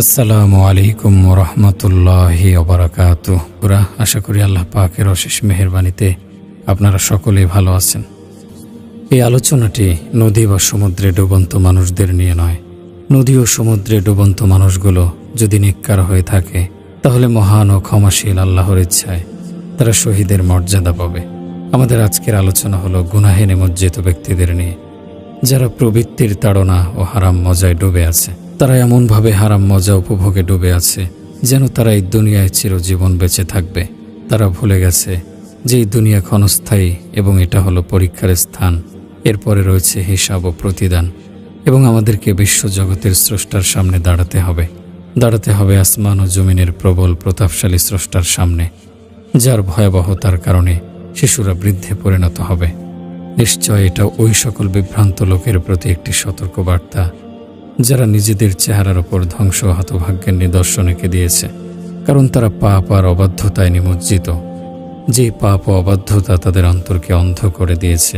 আসসালামু আলাইকুম রহমতুল্লাহি ওবারাকাতুহু। আশা করি আল্লাহ পাকের অশেষ মেহেরবানিতে আপনারা সকলেই ভালো আছেন। এই আলোচনাটি নদী বা সমুদ্রে ডুবন্ত মানুষদের নিয়ে নয়। নদী ও সমুদ্রে ডুবন্ত মানুষগুলো যদি নেককার হয়ে থাকে, তাহলে মহান ও ক্ষমাশীল আল্লাহর ইচ্ছায় তারা শহীদের মর্যাদা পাবে। আমাদের আজকের আলোচনা হলো গুনাহে নিমজ্জিত ব্যক্তিদের নিয়ে, যারা প্রবৃত্তির তাড়না ও হারাম মজায় ডুবে আছে। তারা এমনভাবে হারাম মজা উপভোগে ডুবে আছে যেন তারা এই দুনিয়ায় চিরজীবন বেঁচে থাকবে। তারা ভুলে গেছে যে এই দুনিয়া ক্ষণস্থায়ী এবং এটা হলো পরীক্ষার স্থান। এরপরে রয়েছে হিসাব ও প্রতিদান, এবং আমাদেরকে বিশ্বজগতের স্রষ্টার সামনে দাঁড়াতে হবে আসমান ও জমিনের প্রবল প্রতাপশালী স্রষ্টার সামনে, যার ভয়াবহতার কারণে শিশুরা বৃদ্ধে পরিণত হবে। নিশ্চয় এটা ওই সকল বিভ্রান্ত লোকের প্রতি একটি সতর্কবার্তা যারা নিজেদের চেহারার ওপর ধ্বংস ও হতভাগ্যের নিদর্শন এঁকে দিয়েছে, কারণ তারা পাপ আর অবাধ্যতায় নিমজ্জিত। যেই পাপ ও অবাধ্যতা তাদের অন্তরকে অন্ধ করে দিয়েছে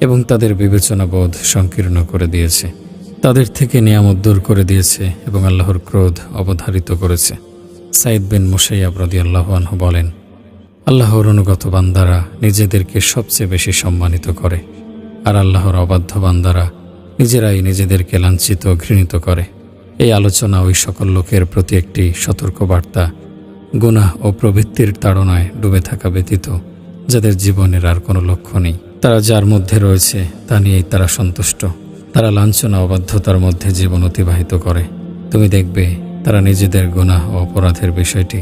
এবং তাদের বিবেচনাবোধ সংকীর্ণ করে দিয়েছে, তাদের থেকে নিয়ামত দূর করে দিয়েছে এবং আল্লাহর ক্রোধ অবধারিত করেছে। সাইদ বিন মুসাইয়াব রাদিয়াল্লাহু আনহু বলেন, আল্লাহর অনুগত বান্দারা নিজেদেরকে সবচেয়ে বেশি সম্মানিত করে, আর আল্লাহর অবাধ্য বান্দারা নিজেরাই নিজেদেরকে লাঞ্ছিত ও ঘৃণিত করে। এই আলোচনা ওই সকল লোকের প্রতি একটি সতর্কবার্তা, গুনাহ ও প্রবৃত্তির তাড়নায় ডুবে থাকা ব্যতীত যাদের জীবনের আর কোনো লক্ষ্য নেই। তারা যার মধ্যে রয়েছে তা নিয়েই তারা সন্তুষ্ট। তারা লাঞ্ছনা অবাধ্যতার মধ্যে জীবন অতিবাহিত করে। তুমি দেখবে তারা নিজেদের গুনাহ ও অপরাধের বিষয়টি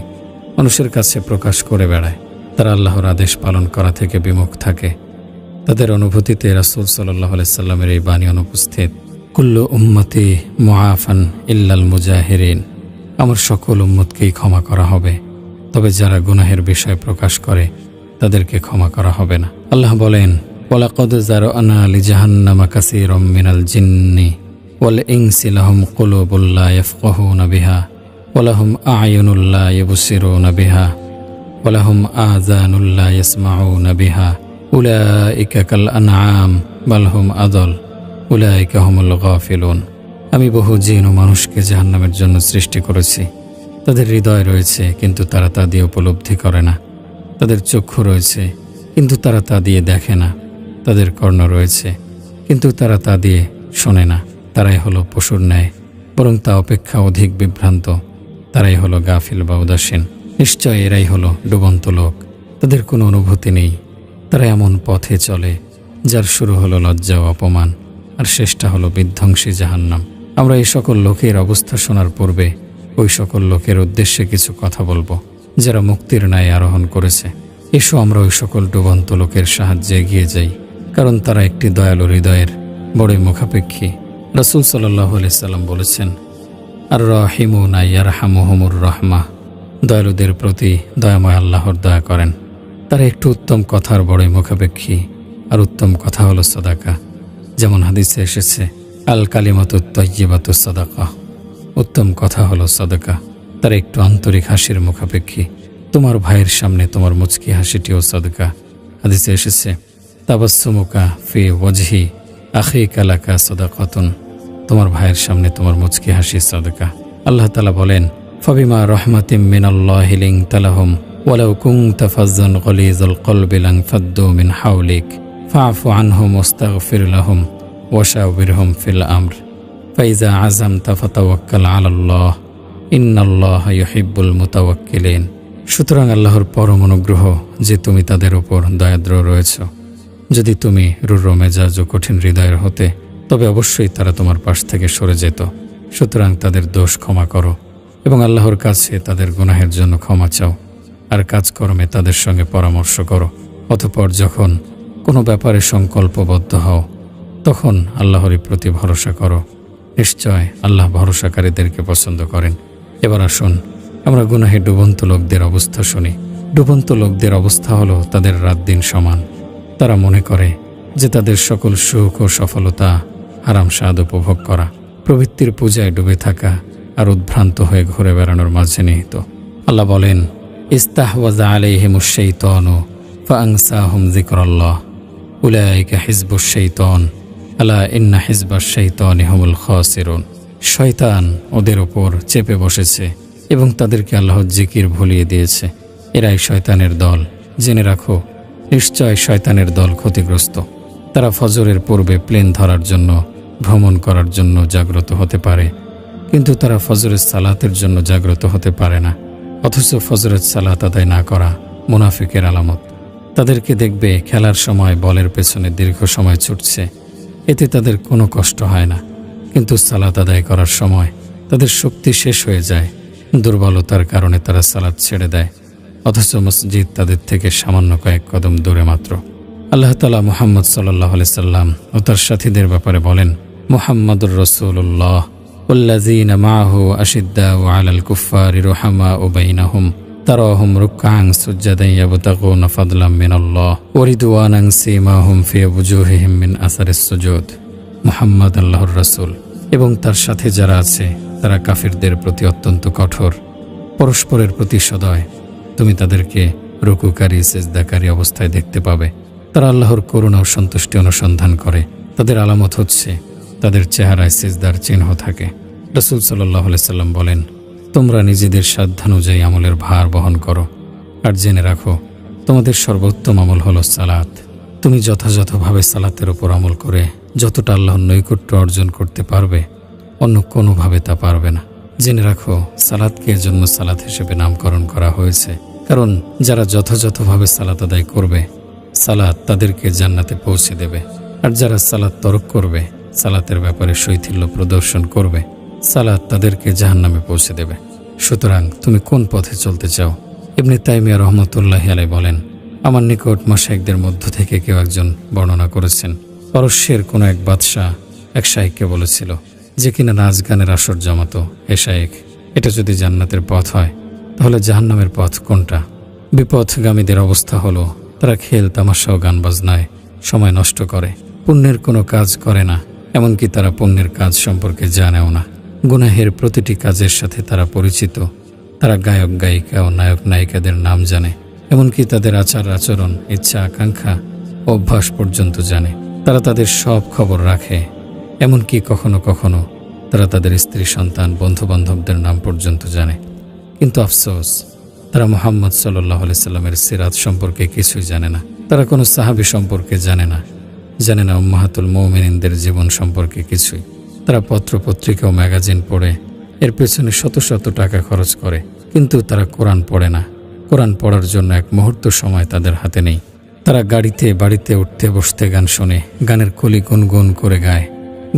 মানুষের কাছে প্রকাশ করে বেড়ায়। তারা আল্লাহর আদেশ পালন করা থেকে বিমুখ থাকে। তাদের অনুভূতিতে রাসূল সাল্লাল্লাহু আলাইহি সাল্লামের এই বাণী অনুপস্থিত, কুল্লু উম্মতি মুআফান ইল্লাল মুজাহিরিন, আমার সকল উম্মতকেই ক্ষমা করা হবে, তবে যারা গুনাহের বিষয় প্রকাশ করে তাদেরকে ক্ষমা করা হবে না। আল্লাহ বলেন, ওয়ালাকাদ যারানা লিজাহান্নামা কাসীরাম মিনাল জিন্নি ওয়াল ইনসি লাহুম কুলুবুল লা ইয়াফকাহুনা বিহা ওয়া লাহুম আ'য়ুনুল লা ইবসিরুনা বিহা ওয়া লাহুম আযানুল লা ইয়াসমাউনা বিহা উলাইকা কাল আনআম বাল হুম আদল উলাইকা হুমুল গাফিলুন। আমি বহু জিন ও মানুষকে জাহান্নামের জন্য সৃষ্টি করেছি। তাদের হৃদয় রয়েছে কিন্তু তারা তা দিয়ে উপলব্ধি করে না। তাদের চক্ষু রয়েছে কিন্তু তারা তা দিয়ে দেখে না। তাদের কর্ণ রয়েছে কিন্তু তারা তা দিয়ে শোনে না। তারাই হলো পশুর ন্যায়, বরং তা অপেক্ষা অধিক বিভ্রান্ত। তারাই হলো গাফিল বা উদাসীন। নিশ্চয় এরাই হলো ডুবন্ত লোক। তাদের কোনো অনুভূতি নেই। তারা এমন পথে চলে যার শুরু হলো লজ্জা ও অপমান, আর শেষটা হলো বিধ্বংসী জাহান্নাম। আমরা এই সকল লোকের অবস্থা শোনার পূর্বে ওই সকল লোকের উদ্দেশ্যে কিছু কথা বলবো যারা মুক্তির ন্যায় আরোহণ করেছে। এসো আমরা ওই সকল ডুবন্ত লোকের সাহায্যে এগিয়ে যাই, কারণ তারা একটি দয়ালু হৃদয়ের বড়ই মুখাপেক্ষী। রাসূল সাল্লাল্লাহু আলাইহি সাল্লাম বলেছেন, আর রাহিমুনা ইয়ারহামুহুমুর রাহমাহ, দয়ালুদের প্রতি দয়াময় আল্লাহর দয়া করেন। তারা একটু উত্তম কথার বড়ই মুখাপেক্ষী, আর উত্তম কথা হলো সাদাকা। যেমন হাদিসে এসেছে, আল কালিমাতুত তাইয়্যিবাতুস সাদাকা, উত্তম কথা হলো সাদাকা। তারা একটু আন্তরিক হাসির মুখাপেক্ষী। তোমার ভাইয়ের সামনে তোমার মুচকি হাসিটিও সাদাকা। হাদিসে এসেছে, তাবাসসুমুকা ফি ওয়াজহি আখিকা লাকা সাদাকাতুন, তোমার ভাইয়ের সামনে তোমার মুচকি হাসি সাদাকা। আল্লাহ তাআলা বলেন, ফাবিমা রাহমাতিম মিনাল্লাহি লিনতা লাহুম ওয়ালাউ কুনতা ফাজ্জান গালিযাল কলবি লানফাদ্দু মিন হাওলিক ফাআফু আনহুম ওয়াস্তাগফির লাহুম ওয়াশাওবিরহুম ফিল আমর ফাইজা আযামতা ফাতাওয়াক্কাল আলাল্লাহ ইন্নাল্লাহা ইউহিব্বুল মুতাওয়াক্কিলিন। সুতরাং আল্লাহর পরম অনুগ্রহ যে তুমি তাদের উপর দয়াদ্র রয়েছ। যদি তুমি রুদ্র মেজাজ ও কঠিন হৃদয়ের হতে, তবে অবশ্যই তারা তোমার পাশ থেকে সরে যেত। সুতরাং তাদের দোষ ক্ষমা করো এবং আল্লাহর কাছে তাদের গুনাহের জন্য ক্ষমা চাও, আর কাজকর্মে তাদের সঙ্গে পরামর্শ করো। অতঃপর যখন কোনো ব্যাপারে সংকল্পবদ্ধ হও, তখন আল্লাহরই প্রতি ভরসা করো। নিশ্চয় আল্লাহ ভরসাকারীদেরকে পছন্দ করেন। এবার আসুন আমরা গুনাহে ডুবন্ত লোকদের অবস্থা শুনি। ডুবন্ত লোকদের অবস্থা হলো তাদের রাত দিন সমান। তারা মনে করে যে তাদের সকল সুখ ও সফলতা হারাম স্বাদ উপভোগ করা, প্রবৃত্তির পূজায় ডুবে থাকা আর উদ্ভ্রান্ত হয়ে ঘুরে বেড়ানোর মাঝে নিহিত। আল্লাহ বলেন, ইস্তাহওয়াজা আলাইহিমুশ শাইতানু ফাআনসাহুম যিকরাল্লাহ উলাইকা হিজবুশ শাইতান আলা ইন্না হিজবাশ শাইতানি হুমুল খাসিরুন। শয়তান ওদের ওপর চেপে বসেছে এবং তাদেরকে আল্লাহর জিকির ভুলিয়ে দিয়েছে। এরাই শয়তানের দল। জেনে রাখো, নিশ্চয় শয়তানের দল ক্ষতিগ্রস্ত। তারা ফজরের পূর্বে প্লেন ধরার জন্য, ভ্রমণ করার জন্য জাগ্রত হতে পারে, কিন্তু তারা ফজরের সালাতের জন্য জাগ্রত হতে পারে না। অথচ ফজরের সালাত আদায় না করা মুনাফিকের আলামত। তাদেরকে দেখবে খেলার সময় বলের পেছনে দীর্ঘ সময় ছুটছে, এতে তাদের কোনো কষ্ট হয় না, কিন্তু সালাত আদায় করার সময় তাদের শক্তি শেষ হয়ে যায়। দুর্বলতার কারণে তারা সালাত ছেড়ে দেয়, অথচ মসজিদ তাদের থেকে সামান্য কয়েক কদম দূরে মাত্র। আল্লাহ তাআলা মুহাম্মদ সাল্লাল্লাহু আলাইহি সাল্লাম ও তার সাথীদের ব্যাপারে বলেন, মুহাম্মাদুর রাসূলুল্লাহ ওয়াল্লাযীনা মাআহু আশিদ্দাউ আলাল কুফফারি রুহামাউ বাইনাহুম তারাহুম রুকআন সুজদান ইয়াবতাগুনা ফাদলাম মিনাল্লাহ ওয়া রিদওয়ানান সীমাহুম ফি ওয়ুজুহিহিম মিন আসারিস সুজুদ। মুহাম্মদ আল্লাহর রাসূল এবং তার সাথে যারা আছে তারা কাফিরদের প্রতি অত্যন্ত কঠোর, পরস্পরের প্রতি সদয়। তুমি তাদেরকে রুকুকারী সিজদাকারী অবস্থায় দেখতে পাবে। তারা আল্লাহর করুণা ও সন্তুষ্টি অনুসন্ধান করে। তাদের আলামত হচ্ছে তাদের চেহারায় সিজদার চিহ্ন থাকে। রাসূল সাল্লাল্লাহু আলাইহি সাল্লাম বলেন, তোমরা নিজেদের সাধ্যানুযায়ী আমলের ভার বহন করো, আর জেনে রাখো তোমাদের সর্বোত্তম আমল হলো সালাত। তুমি যথাযথভাবে সালাতের উপর আমল করে যতটা আল্লাহর নৈকট্য অর্জন করতে পারবে, অন্য কোনোভাবে তা পারবে না। জেনে রাখো, সালাতকে এজন্য সালাত হিসেবে নামকরণ করা হয়েছে, কারণ যারা যথাযথভাবে সালাত আদায় করবে, সালাত তাদেরকে জান্নাতে পৌঁছে দেবে। আর যারা সালাত তরক করবে, সালাতের ব্যাপারে শৈথিল্য প্রদর্শন করবে, সালাত তাদেরকে জাহান্নামে পৌঁছে দেবে। সুতরাং তুমি কোন পথে চলতে চাও? ইবনে তাইমিয়া রাহমাতুল্লাহি আলাইহি বলেন, আমার নিকট মাশায়েখদের মধ্য থেকে কেউ একজন বর্ণনা করেছেন, পারস্যের কোনো এক বাদশাহ এক শায়েখকে বলেছিল, যে কিনা নাচ গানের আসর জমাতো, হে শায়েখ, এটা যদি জান্নাতের পথ হয় তাহলে জাহান্নামের পথ কোনটা? বিপথগামীদের অবস্থা হলো, তারা খেল তামাশা ও গান বাজনায় সময় নষ্ট করে, পুণ্যের কোনো কাজ করে না, এমনকি তারা পুণ্যের কাজ সম্পর্কে জানেও না। গুনাহের প্রতিটি কাজের সাথে তারা পরিচিত। তারা গায়ক গায়িকা ও নায়ক নায়িকাদের নাম জানে, এমনকি তাদের আচার আচরণ, ইচ্ছা আকাঙ্ক্ষা, অভ্যাস পর্যন্ত জানে। তারা তাদের সব খবর রাখে, এমনকি কখনো কখনো তারা তাদের স্ত্রী সন্তান বন্ধুবান্ধবদের নাম পর্যন্ত জানে। কিন্তু আফসোস, তারা মুহাম্মদ সাল্লাল্লাহু আলাইহি সাল্লামের সিরাত সম্পর্কে কিছুই জানে না। তারা কোনো সাহাবী সম্পর্কে জানে না, জানে না উম্মাহাতুল মুমিনিনদের জীবন সম্পর্কে কিছুই। তারা পত্রপত্রিকা ও ম্যাগাজিন পড়ে এর পেছনে শত শত টাকা খরচ করে, কিন্তু তারা কোরআন পড়ে না। কোরআন পড়ার জন্য এক মুহূর্ত সময় তাদের হাতে নেই। তারা গাড়িতে বাড়িতে উঠতে বসতে গান শোনে, গানের কলি গুনগুন করে গায়,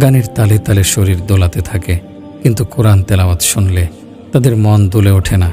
গানের তালে তালে শরীর দোলাতে থাকে, কিন্তু কোরআন তেলাওয়াত শুনলে তাদের মন দুলে ওঠে না।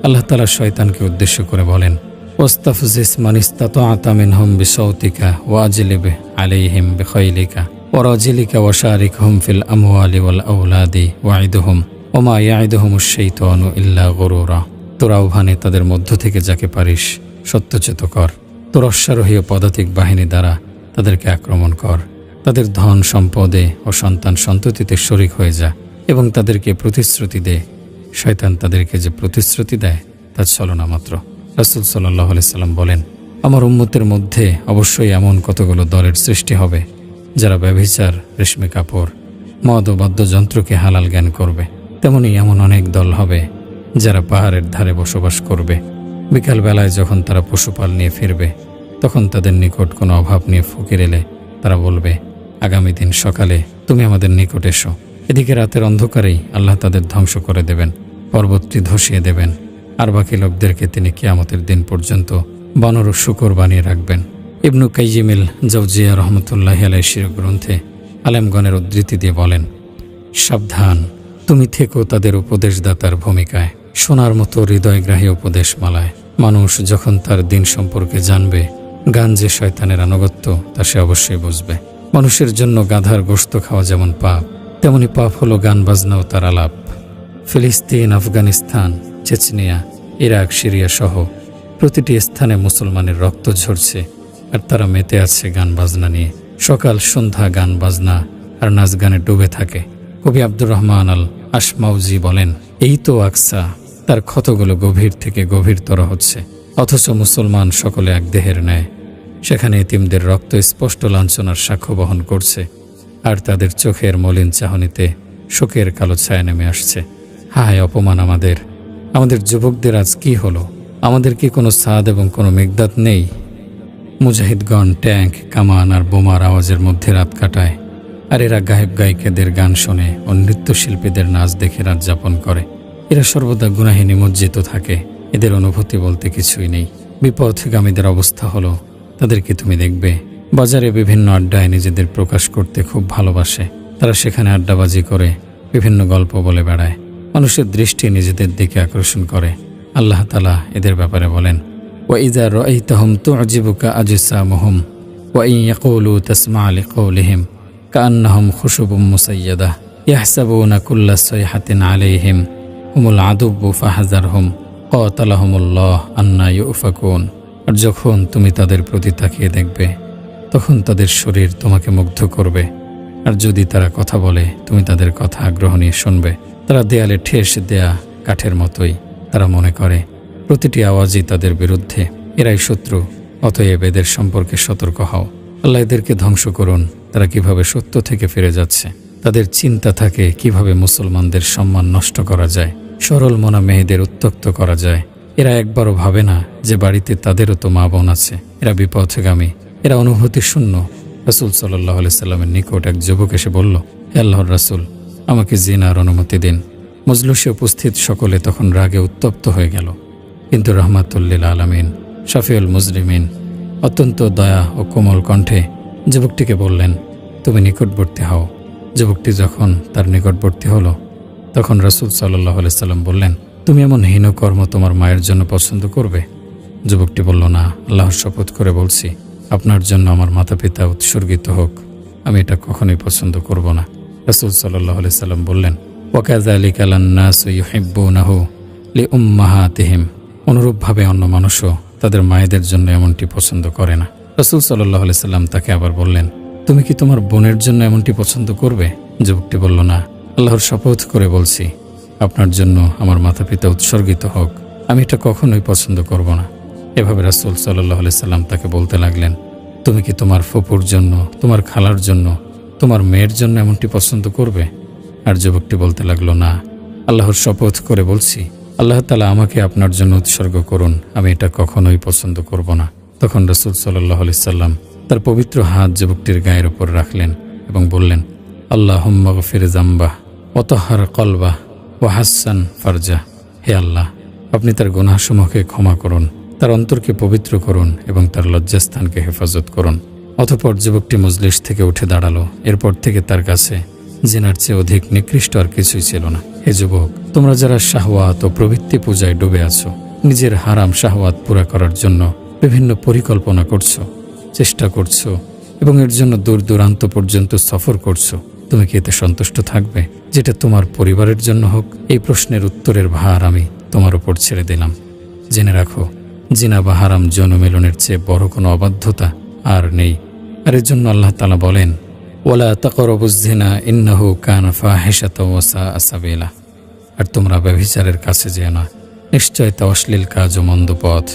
আল্লাহ তাআলা শয়তানকে উদ্দেশ্য করে বলেন, ওয়াস্তাফজিস মান ইসতাতা'তা মিনহুম বিসাউতিকা ওয়াজলিব আলাইহিম বিখাইলিকা ওয়ারাজিলিকা ওয়াশারিকহুম ফিল আমওয়ালি ওয়াল আওলাদি ওয়াইদহুম ওমা ইয়াইদুহুমুশ শাইতানু ইল্লা গুরুরা। তোরা আহ্বানে তাদের মধ্য থেকে যাকে পারিস সত্যচ্যুত কর। তোর অশ্বারোহী ও পদাতিক বাহিনী দ্বারা তাদেরকে আক্রমণ কর। তাদের ধন সম্পদে ও সন্তান সন্ততিতে শরিক হয়ে যা এবং তাদেরকে প্রতিশ্রুতি দে। শয়তান তাদেরকে যে প্রতিশ্রুতি দেয় তা ছলনা মাত্র। রাসূল সাল্লাল্লাহু আলাইহি সাল্লাম বলেন, আমার উম্মতের মধ্যে অবশ্যই এমন কতগুলো দলের সৃষ্টি হবে যারা ব্যভিচার, রেশমি কাপড়, মদ ও বাদ্যযন্ত্রকে হালাল জ্ঞান করবে। তেমনি এমন অনেক দল হবে যারা পাহাড়ের ধারে বসবাস করবে। বিকালবেলায় যখন তারা পশুপাল নিয়ে ফিরবে, তখন তাদের নিকট কোনো অভাব নিয়ে ফকির এলে তারা বলবে, আগামী দিন সকালে তুমি আমাদের নিকট এসো। এদিকে রাতের অন্ধকারেই আল্লাহ তাদের ধ্বংস করে দেবেন, পর্বতটি ধসিয়ে দেবেন, আর বাকি লোকদেরকে তিনি কিয়ামতের দিন পর্যন্ত বানর ও শূকর বানিয়ে রাখবেন। ইবনু কাইয়িমিল জাওজিয়া রাহমাতুল্লাহি আলাইহির গ্রন্থে আলেমগণের উদ্ধৃতি দিয়ে বলেন, সাবধান, তুমি থেকো তাদের উপদেশদাতার ভূমিকায়, সোনার মতো হৃদয়গ্রাহী উপদেশমালায়। মানুষ যখন তার দিন সম্পর্কে জানবে, গান যে শয়তানের আনুগত্য তা সে অবশ্যই বুঝবে। মানুষের জন্য গাধার গোশত খাওয়া যেমন পাপ, তেমনি পাপ হলো গান বাজনা ও তার আলাপ। ফিলিস্তিন, আফগানিস্তান, চেচনিয়া, ইরাক, সিরিয়া সহ প্রতিটি স্থানে মুসলমানের রক্ত ঝরছে, আর তারা মেতে আছে গান বাজনা নিয়ে। সকাল সন্ধ্যা গান বাজনা আর নাচ গানে ডুবে থাকে। কবি আব্দুর রহমান আল আশমাউজি বলেন, এই তো আকসা, তার ক্ষতগুলো গভীর থেকে গভীরতর হচ্ছে, অথচ মুসলমান সকলে এক দেহের ন্যায়। সেখানে এতিমদের রক্ত স্পষ্ট লাঞ্ছনার সাক্ষ্য বহন করছে, আর তাদের চোখের মলিন চাহনিতে শোকের কালো ছায়া নেমে আসছে। হায় অপমান আমাদের! আমাদের যুবকদের আজ কি হলো? আমাদের কি কোনো সাদ এবং কোনো মেঘদাত নেই? মুজাহিদগণ ট্যাঙ্ক, কামান আর বোমার আওয়াজের মধ্যে রাত কাটায়, আর এরা গায়েব গায়িকাদের গান শোনে ও নৃত্যশিল্পীদের নাচ দেখে রাত যাপন করে। এরা সর্বদা গুনাহে নিমজ্জিত থাকে। এদের অনুভূতি বলতে কিছুই নেই। বিপথগামীদের অবস্থা হলো, তাদেরকে তুমি দেখবে বাজারে বিভিন্ন আড্ডায় নিজেদের প্রকাশ করতে খুব ভালোবাসে। তারা সেখানে আড্ডাবাজি করে, বিভিন্ন গল্প বলে বেড়ায়, মানুষের দৃষ্টি নিজেদের দিকে আকর্ষণ করে। আল্লাহ তাআলা এদের ব্যাপারে বলেন, وَإِذَا رَأَيْتَهُمْ تُعْجِبُكَ أَجْسَامُهُمْ وَإِنْ يَقُولُوا تَسْمَعْ لِقَوْلِهِمْ كَأَنَّهُمْ خُشُبٌ مُّسَيَّدَةٌ يَحْسَبُونَ كُلَّ صَيْحَةٍ عَلَيْهِمْ هُمُ الْعَدُوُّ فَاحْذَرْهُمْ قَاتَلَهُمُ اللَّهُ أَنَّى يُؤْفَكُونَ। আর যখন তুমি তাদের প্রতি তাকিয়ে দেখবে, তখন তাদের শরীর তোমাকে মুগ্ধ করবে। আর যদি তারা কথা বলে, তুমি তাদের কথা আগ্রহ নিয়ে শুনবে। তারা দেয়ালে ঠেস দেয়া কাঠের মতোই। তারা মনে করে প্রতিটি আওয়াজই তাদের বিরুদ্ধে। এরাই শত্রু। অতএব এদের সম্পর্কে সতর্ক হও। আল্লাহ এদেরকে ধ্বংস করুন। তারা কিভাবে সত্য থেকে ফিরে যাচ্ছে। তাদের চিন্তা থাকে কিভাবে মুসলমানদের সম্মান নষ্ট করা যায়, সরল মনা মেয়েদের উত্ত্যক্ত করা যায়। এরা একবারও ভাবে না যে বাড়িতে তাদেরও তো মা বোন আছে। এরা বিপথগামী, এরা অনুভূতি শূন্য। রাসূল সাল্লাল্লাহু আলাইহি সাল্লামের নিকট এক যুবক এসে বলল, হে আল্লাহর রাসূল, আমাকে জিনার অনুমতি দিন। মজলিসে উপস্থিত সকলে তখন রাগে উত্তপ্ত হয়ে গেল। কিন্তু রাহমাতুল লিল আলামিন, শাফিউল মুজরিমিন অত্যন্ত দয়া ও কোমল কণ্ঠে যুবকটিকে বললেন, তুমি নিকটবর্তী হও। যুবকটি যখন তার নিকটবর্তী হলো, তখন রাসূল সাল্লাল্লাহু আলাইহি সাল্লাম বললেন, তুমি এমন হীন কর্ম তোমার মায়ের জন্য পছন্দ করবে? যুবকটি বলল, না, আল্লাহর শপথ করে বলছি, আপনার জন্য আমার মাতা পিতা উৎসর্গিত হোক, আমি এটা কখনোই পছন্দ করব না। রাসূল সাল্লাল্লাহু আলাইহি সাল্লাম বললেন, ওয়াকাযালিকা লান-নাসু ইউহিব্বুনাহু লিউম্মাহাতিহিম। অনুরূপভাবে অন্য মানুষও তাদের মায়েদের জন্য এমনটি পছন্দ করে না। রাসূল সাল্লাল্লাহু আলাইহি সাল্লাম তাকে আবার বললেন, তুমি কি তোমার বোনের জন্য এমনটি পছন্দ করবে? যুবকটি বলল, না, আল্লাহর শপথ করে বলছি, আপনার জন্য আমার মাতা পিতা উৎসর্গিত হোক, আমি এটা কখনোই পছন্দ করব না। এভাবে রাসূল সাল্লাল্লাহু আলাইহি সাল্লাম তাকে বলতে লাগলেন, তুমি কি তোমার ফুপুর জন্য, তোমার খালার জন্য, তোমার মেয়ের জন্য এমনটি পছন্দ করবে? আর যুবকটি বলতে লাগলো, না, আল্লাহর শপথ করে বলছি, আল্লাহ তাআলা আমাকে আপনার জন্য উৎসর্গ করুন, আমি এটা কখনোই পছন্দ করব না। তখন রাসূল সাল্লাল্লাহু আলাইহি সাল্লাম তার পবিত্র হাত যুবকটির গায়ের উপর রাখলেন এবং বললেন, আল্লাহুম্মা গফির যামবাহ ওয়া তাহহার কলবাহ ওয়া হাসসান ফারজাহ। হে আল্লাহ, আপনি তার গুনাহসমূহকে ক্ষমা করুন, তার অন্তরকে পবিত্র করুন এবং তার লজ্জাস্থানকে হেফাজত করুন। অতঃপর যুবকটি মজলিস থেকে উঠে দাঁড়ালো। এরপর থেকে তার কাছে জিনার চেয়ে অধিক নিকৃষ্ট আর কিছুই ছিল না। হে যুবক, তোমরা যারা শাহওয়াত ও প্রবৃত্তি পূজায় ডুবে আছো, নিজের হারাম শাহওয়াত পুরা করার জন্য বিভিন্ন পরিকল্পনা করছো, চেষ্টা করছো এবং এর জন্য দূর দূরান্ত পর্যন্ত সফর করছো, তুমি কি এতে সন্তুষ্ট থাকবে? যেটা তোমার পরিবারের জন্য হোক, এই প্রশ্নের উত্তরের ভার আমি তোমার উপর ছেড়ে দিলাম। জেনে রাখো, জিনা বা হারাম যৌন মিলনের চেয়ে বড় কোনো অবাধ্যতা আর নেই। আর এর জন্য আল্লাহ তাআলা বলেন, ওয়ালা তাকরাবুজ জিনা ইন্নাহু কানা ফাহিশাতাও ওয়া সাআ সাবিলা। আর তোমরা ব্যভিচারের কাছে যেও না, নিশ্চয় তা অশ্লীল কাজ ও মন্দ পথ।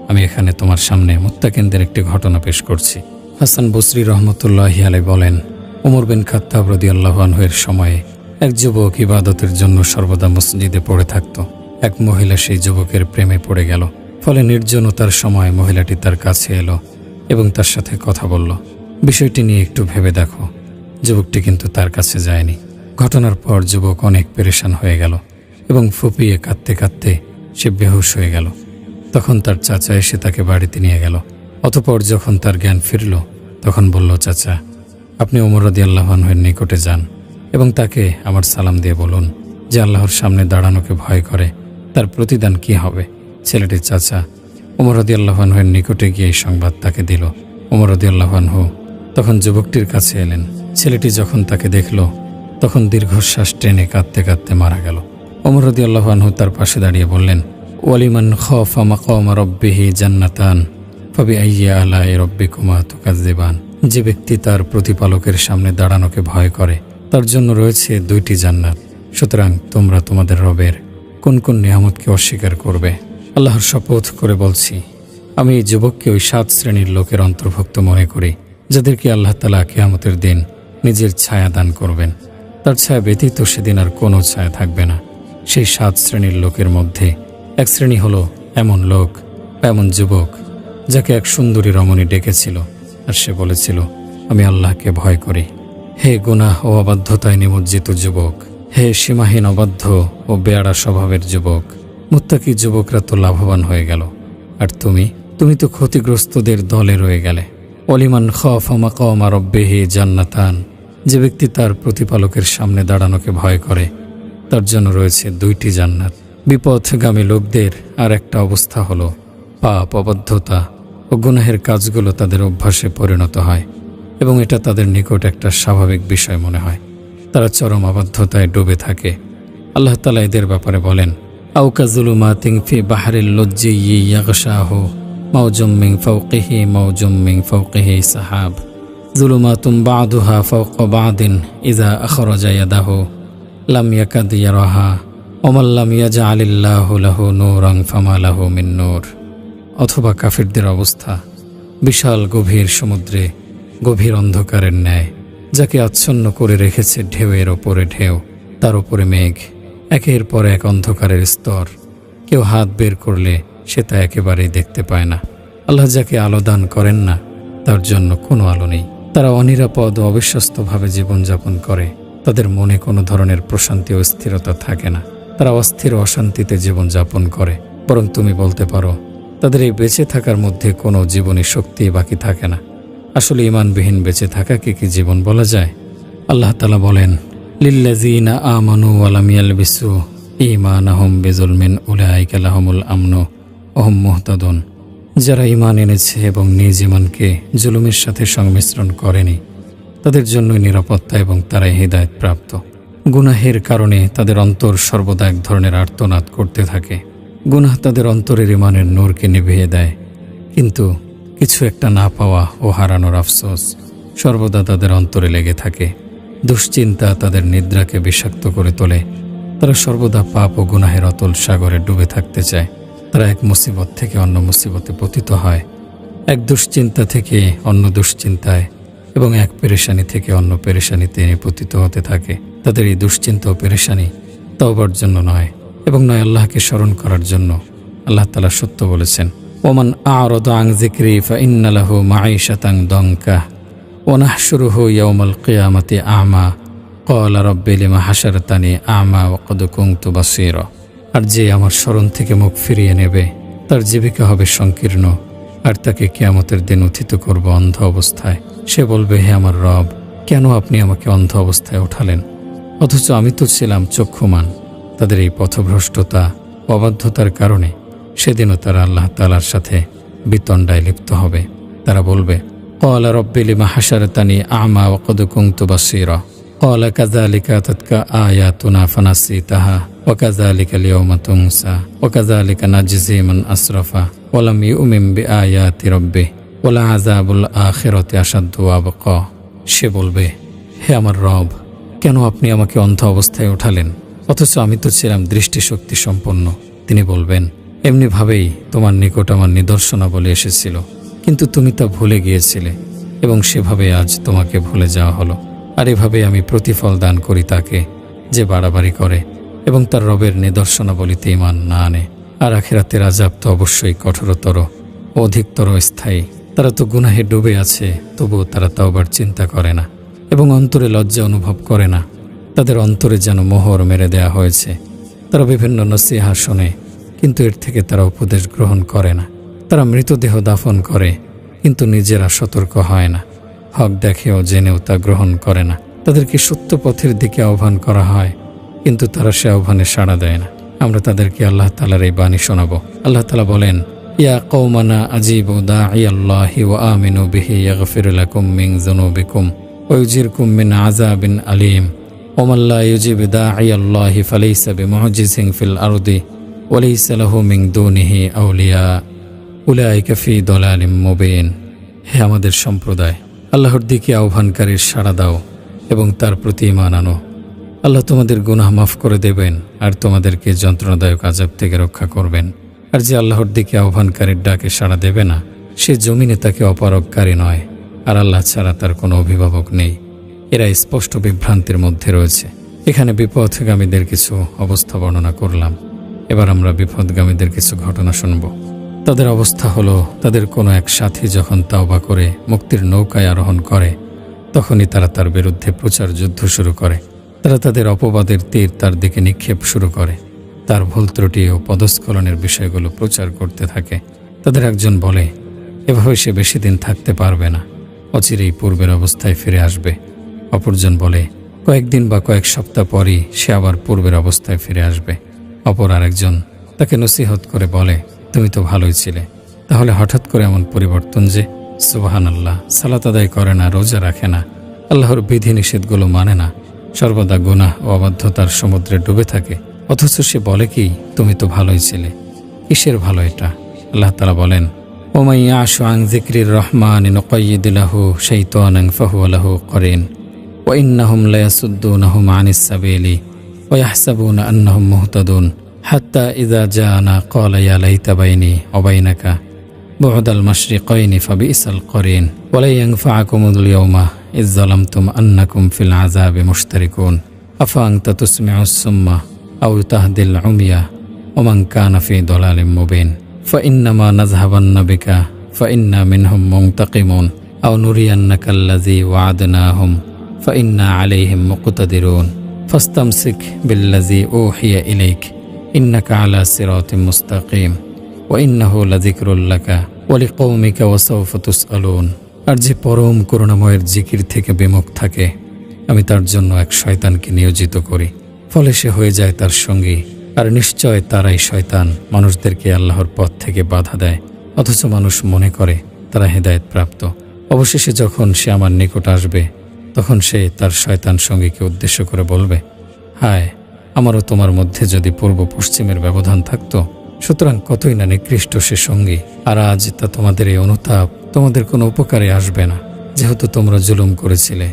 আমি এখানে তোমার সামনে মুত্তাকিনদের একটি ঘটনা পেশ করছি। হাসান বসরি রহমতুল্লাহি আলাইহি বলেন, ওমর বিন খাত্তাব রাদিয়াল্লাহু আনহু এর সময়ে এক যুবক ইবাদতের জন্য সর্বদা মসজিদে পড়ে থাকত। এক মহিলা সেই যুবকের প্রেমে পড়ে গেল। ফলে নির্জনতার সময় মহিলাটি তার কাছে এলো এবং তার সাথে কথা বলল। বিষয়টি নিয়ে একটু ভেবে দেখো। যুবকটি কিন্তু তার কাছে যায়নি। ঘটনার পর যুবক অনেক পেরেশান হয়ে গেল এবং ফুপিয়ে কাঁদতে কাঁদতে সে বেহুশ হয়ে গেল। তখন তার চাচা এসে তাকে বাড়িতে নিয়ে গেল। অতঃপর যখন তার জ্ঞান ফিরল, তখন বলল, চাচা, আপনি ওমর রাদিয়াল্লাহু আনহুর নিকটে যান এবং তাকে আমার সালাম দিয়ে বলুন যে আল্লাহর সামনে দাঁড়ানোকে ভয় করে, তার প্রতিদান কি হবে। ছেলেটির চাচা ওমর রাদিয়াল্লাহু আনহুর নিকটে গিয়ে এই সংবাদ তাকে দিল। ওমর রাদিয়াল্লাহু আনহু তখন যুবকটির কাছে এলেন। ছেলেটি যখন তাকে দেখল, তখন দীর্ঘশ্বাস টেনে কাঁদতে কাঁদতে মারা গেল। ওমর রাদিয়াল্লাহু আনহু তার পাশে দাঁড়িয়ে বললেন, ওয়ালিমান খাফা মাকামা রাব্বিহি জান্নাতান ফাবিআইয়ি আলাই রাব্বিকুমা তুকাজ্জিবান। যে ব্যক্তি তার প্রতিপালকের সামনে দাঁড়ানোকে ভয় করে, তার জন্য রয়েছে 2টি জান্নাত। সুতরাং তোমরা তোমাদের রবের কোন কোন নিয়ামতকে অস্বীকার করবে? আল্লাহর শপথ করে বলছি, আমি এই যুবককে ওই 7 শ্রেণীর লোকের অন্তর্ভুক্ত মনে করি, যাদেরকে আল্লাহ তাআলা কিয়ামতের দিন নিজের ছায়া দান করবেন। তার ছায়া ব্যতীত সেদিন আর কোনো ছায়া থাকবে না। সেই 7 শ্রেণীর লোকের মধ্যে এক শ্রেণী হলো এমন লোক, এমন যুবক যাকে এক সুন্দরী রমণী ডেকেছিল, আর সে বলেছিল, আমি আল্লাহকে ভয় করি। হে গুনাহ ও অবাধ্যতায় নিমজ্জিত যুবক, হে সীমাহীন অবাধ্য ও বেয়াড়া স্বভাবের যুবক, মুত্তাকি যুবকরা তো লাভবান হয়ে গেল, আর তুমি তো ক্ষতিগ্রস্তদের দলে রয়ে গেলে। ওলিমান খাফা মাকামা রাব্বিহি জান্নাতান, যে ব্যক্তি তার প্রতিপালকের সামনে দাঁড়ানোকে ভয় করে তার জন্য রয়েছে 2টি জান্নাত। বিপথগামী লোকদের আর একটা অবস্থা হলো পাপ, অবাধ্যতা ও গুনাহের কাজগুলো তাদের অভ্যাসে পরিণত হয় এবং এটা তাদের নিকট একটা স্বাভাবিক বিষয় মনে হয়। তারা চরম অবাধ্যতায় ডুবে থাকে। আল্লাহ তাআলা এদের ব্যাপারে বলেন, আউকা যুলুমাতিন ফি বাহরিল লুজ্জিয়্যি ইয়াগশাহু মাওজুম মিন ফাওকিহি মাওজুম মিন ফাওকিহি সাহাব যুলুমাতুম বা'দুহা ফাওকা বা'দিন ইযা আখরাজা ইয়াদাহু লাম ইয়াকাদ ইয়ারাহা ওয়া মান লাম ইয়াজআলিল্লাহু লাহু নূরান ফামা লাহু মিন নূর। অথবা কাফিরদের অবস্থা বিশাল গভীর সমুদ্রে গভীর অন্ধকারের ন্যায়, যাকে আচ্ছন্ন করে রেখেছে ঢেউয়ের ওপরে ঢেউ, তার উপরে মেঘ, একের পর এক অন্ধকারের স্তর। কেউ হাত বের করলে সে তা একেবারেই দেখতে পায় না। আল্লাহ যাকে আলো দান করেন না তার জন্য কোনো আলো নেই। তারা অনিরাপদ ও অবিশ্বস্তভাবে জীবনযাপন করে। তাদের মনে কোনো ধরনের প্রশান্তি ও স্থিরতা থাকে না। তারা অস্থির ও অশান্তিতে জীবনযাপন করে। বরং তুমি বলতে পারো তাদের এই বেঁচে থাকার মধ্যে কোনো জীবনী শক্তি বাকি থাকে না। আসলে ঈমানবিহীন বেঁচে থাকাকে কি জীবন বলা যায়? আল্লাহ তাআলা বলেন, লিল্লাযীনা আমানু ওয়া লাম ইয়ালবিসু ঈমানাহুম বিযুলমিন উলাইকা লাহুমুল আমনু ওয়া হুম মুহতাদুন। যারা ঈমান এনেছে এবং নিজ ঈমানকে জুলুমের সাথে সংমিশ্রণ করেনি, তাদের জন্যই নিরাপত্তা এবং তারাই হিদায়াত প্রাপ্ত। গুনাহের কারণে তাদের অন্তর সর্বদা এক ধরনের আর্তনাদ করতে থাকে। গুনাহ তাদের অন্তরের ঈমানের নূরকে নিভিয়ে দেয়, কিন্তু কিছু একটা না পাওয়া ও হারানোর আফসোস সর্বদা তাদের অন্তরে লেগে থাকে। দুশ্চিন্তা তাদের নিদ্রাকে বিষাক্ত করে তোলে। তারা সর্বদা পাপ ও গুনাহের অতল সাগরে ডুবে থাকতে চায়। তারা এক মুসিবত থেকে অন্য মুসিবতে পতিত হয়, এক দুশ্চিন্তা থেকে অন্য দুশ্চিন্তায় এবং এক পেরেশানি থেকে অন্য পেরেশানিতে পতিত হতে থাকে। তাদের এই দুশ্চিন্তা ও পেরেশানি তওবার জন্য নয় এবং নয় আল্লাহকে স্মরণ করার জন্য। আল্লাহ তাআলা সত্য বলেছেন, ওমান আ'রাদা আন যিকরি ফাইন্না লাহু মাঈশাতান দানকা ওয়া নাহশুরুহু ইয়াওমাল কিয়ামাতি আ'মা ক্বালা রাব্বি লিমা হাশারতানি আ'মা ওয়া ক্বাদ কুনতু বাসীরা। আর যে আমার স্মরণ থেকে মুখ ফিরিয়ে নেবে তার জীবিকা হবে সংকীর্ণ, আর তাকে কিয়ামতের দিন উত্থিত করব অন্ধ অবস্থায়। সে বলবে, হে আমার রব, কেন আপনি আমাকে অন্ধ অবস্থায় উঠালেন, অথচ আমি তো ছিলাম চক্ষুমান। তাদের এই পথভ্রষ্টতা, অবাধ্যতার কারণে সেদিনও তারা আল্লাহ তাআলার সাথে বিতণ্ডায় লিপ্ত হবে। তারা বলবে, ক্বালা রাব্বি লিমা হাশারতানি আ'মা ওয়া ক্বাদ কুনতু বাসীরা ক্বালা কাযালিকা আতাতকা আয়াতুনা ফানাসিতাহা ওয়া কাযালিকাল ইয়াওমা তুনসা ওয়া কাযালিকা নাজজি মান আসরাফা ওয়া লাম ইউমিন বিআয়াতি রাব্বিহি ওয়া লা'যাবুল আখিরাতি আশাদ্দু ওয়া আবকা। সে বলবে, হে আমার রব, কেন আপনি আমাকে অন্ধ অবস্থায় উঠালেন, অথচ আমি তো ছিলাম দৃষ্টিশক্তি সম্পন্ন। তিনি বলবেন, এমনিভাবেই তোমার নিকট আমার নিদর্শনাবলী এসেছিল, কিন্তু তুমি তা ভুলে গিয়েছিলে এবং সেভাবে আজ তোমাকে ভুলে যাওয়া হলো। আর এভাবে আমি প্রতিফল দান করি তাকে যে বাড়াবাড়ি করে এবং তার রবের নিদর্শনাবলীতে ঈমান না আনে। আর আখিরাতের আযাব তো অবশ্যই কঠোরতর ও অধিকতর স্থায়ী। তারা তো গুনাহে ডুবে আছে, তবুও তারা তাওবার চিন্তা করে না এবং অন্তরে লজ্জা অনুভব করে না। তাদের অন্তরে যেন মোহর মেরে দেয়া হয়েছে। তারা বিভিন্ন নসিহা শোনে, কিন্তু এর থেকে তারা উপদেশ গ্রহণ করে না। তারা মৃতদেহ দাফন করে, কিন্তু নিজেরা সতর্ক হয় না। হক দেখেও জেনেও তা গ্রহণ করে না। তাদেরকে সত্য পথের দিকে আহ্বান করা হয়, কিন্তু তারা সে আহ্বানে সাড়া দেয় না। আমরা তাদেরকে আল্লাহ তাআলার এই বাণী শোনাবো। আল্লাহ তাআলা বলেন, ইয়া কওমানা আজিবু দাঈয়াল্লাহি ওয়া আমিনু বিহি ইয়াগফির লাকুম মিন যুনুবিকুম ওয়া ইউজিরকুম মিন আযাবিন আলীম ওয়া মান লা ইউজিবু দাঈয়াল্লাহি ফালাইসা বিমুজিজিন ফিল আরদি ওয়া লাইসা লাহু মিন দুনিহি আউলিয়া উলাইকা ফি দালালিম মুবিন। হে আমাদের সম্প্রদায়, আল্লাহর দিকে আহ্বানকারীর সাড়া দাও এবং তার প্রতি ঈমান আনো। আল্লাহ তোমাদের গুনাহ মাফ করে দেবেন আর তোমাদেরকে যন্ত্রণাদায়ক আযাব থেকে রক্ষা করবেন। আর যে আল্লাহর দিকে আহ্বানকারীর ডাকে সাড়া দেবে না, সে জমিনে তাকে অপারগকারী নয়, আর আল্লাহ ছাড়া তার কোনো অভিভাবক নেই। এরা স্পষ্ট বিভ্রান্তির মধ্যে রয়েছে। এখানে বিপথগামীদের কিছু অবস্থা বর্ণনা করলাম। এবার আমরা বিপথগামীদের কিছু ঘটনা শুনব। তাদের অবস্থা হলো, তাদের কোনো এক সাথী যখন তাওবা করে মুক্তির নৌকায় আরোহণ করে, তখনই তারা তার বিরুদ্ধে প্রচার যুদ্ধ শুরু করে। তারা তাদের অপবাদের তীর তার দিকে নিক্ষেপ শুরু করে। তার ভুল ত্রুটি ও পদস্খলনের বিষয়গুলো প্রচার করতে থাকে। তাদের একজন বলে, এভাবে সে বেশি দিন থাকতে পারবে না, অচিরেই পূর্বের অবস্থায় ফিরে আসবে। অপরজন বলে, কয়েকদিন বা কয়েক সপ্তাহ পরই সে আবার পূর্বের অবস্থায় ফিরে আসবে। অপর আরেকজন তাকে নসিহত করে বলে, তুমি তো ভালোই ছিলে, তাহলে হঠাৎ করে এমন পরিবর্তন যে? সুবহানাল্লাহ, সালাত আদায় করে না, রোজা রাখে না, আল্লাহর বিধিনিষেধগুলো মানে না, সর্বদা গুনাহ ও অবাধ্যতার সমুদ্রে ডুবে থাকে, অথচ সে বলে কি তুমি তো ভালোই ছিলে। কিসের ভালো এটা? আল্লাহ তাআলা বলেন, ওমান ইয়াশু আন যিকরির রহমানি নুকাইয়িদ লাহু শাইতানান ফাহুয়া লাহু করিন ওয়া ইন্নাহুম লায়াসুদ্দুনাহুম আনিস সাবিলি ওয়া ইয়াহসাবুনা আন্নাহুম মুহতাদুন হাত্তা ইযা জাআনা ক্বালা ইয়া লাইতা বাইনি ওয়া বাইনাকা বু'দাল মাশরিকাইনি ফাবিসাল করিন ওয়া লা ইয়ানফা'কুমুল ইয়াওমা ইয যালামতুম আন্নাকুম ফিল আযাবি মুশতারিকুন আফা আনতা তুসমি'উস সুম্মা আও তাহদিল উমিয়া ওয়া মান কানা ফি দালালিম মুবিন فإنما نذهبن بك فإنا منهم منتقمون أو نرينك الذي وعدناهم فإنا عليهم مقتدرون فاستمسك بالذي أوحي إليك إنك على صراط مستقيم وإنه لذكر لك ولقومك وسوف تسألون। আর যে পরম করুণাময়ের জিকির থেকে বিমুখ থাকে, আমি তার জন্য এক শয়তানকে নিয়োজিত করি, ফলে সে হয়ে যায় তার সঙ্গী। আর নিশ্চয় তারাই শয়তান মানুষদেরকে আল্লাহর পথ থেকে বাধা দেয়, অথচ মানুষ মনে করে তারা হেদায়েত প্রাপ্ত। অবশেষে যখন সে আমার নিকট আসবে, তখন সে তার শয়তান সঙ্গীকে উদ্দেশ্য করে বলবে, হায়, আমারও তোমার মধ্যে যদি পূর্ব পশ্চিমের ব্যবধান থাকত, সুতরাং কতই না নিকৃষ্ট সে সঙ্গী। আর আজ তা তোমাদের এই অনুতাপ তোমাদের কোনো উপকারে আসবে না, যেহেতু তোমরা জুলুম করেছিলে।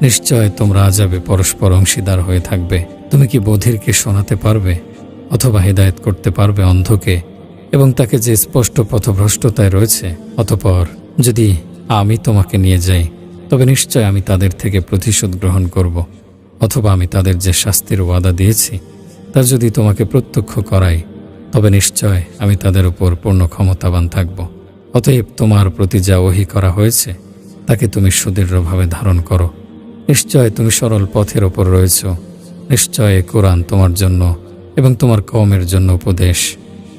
নিশ্চয় তোমরা আযাবে পরস্পর অংশীদার হয়ে থাকবে। তুমি কি বধিরকে শোনাতে পারবে অথবা হেদায়েত করতে পারবে অন্ধকে, এবং তাকে যে স্পষ্ট পথভ্রষ্টতায় রয়েছে? অতঃপর যদি আমি তোমাকে নিয়ে যাই, তবে নিশ্চয় আমি তাদের থেকে প্রতিশোধ গ্রহণ করব, অথবা আমি তাদের যে শাস্তির ওয়াদা দিয়েছি তা যদি তোমাকে প্রত্যক্ষ করাই, তবে নিশ্চয় আমি তাদের উপর পূর্ণ ক্ষমতাবান থাকব। অতএব তোমার প্রতি যা ওহী করা হয়েছে তাকে তুমি সুদৃঢ়ভাবে ধারণ করো। নিশ্চয় তুমি সরল পথের ওপর রয়েছ। নিশ্চয় এ কোরআন তোমার জন্য এবং তোমার কওমের জন্য উপদেশ,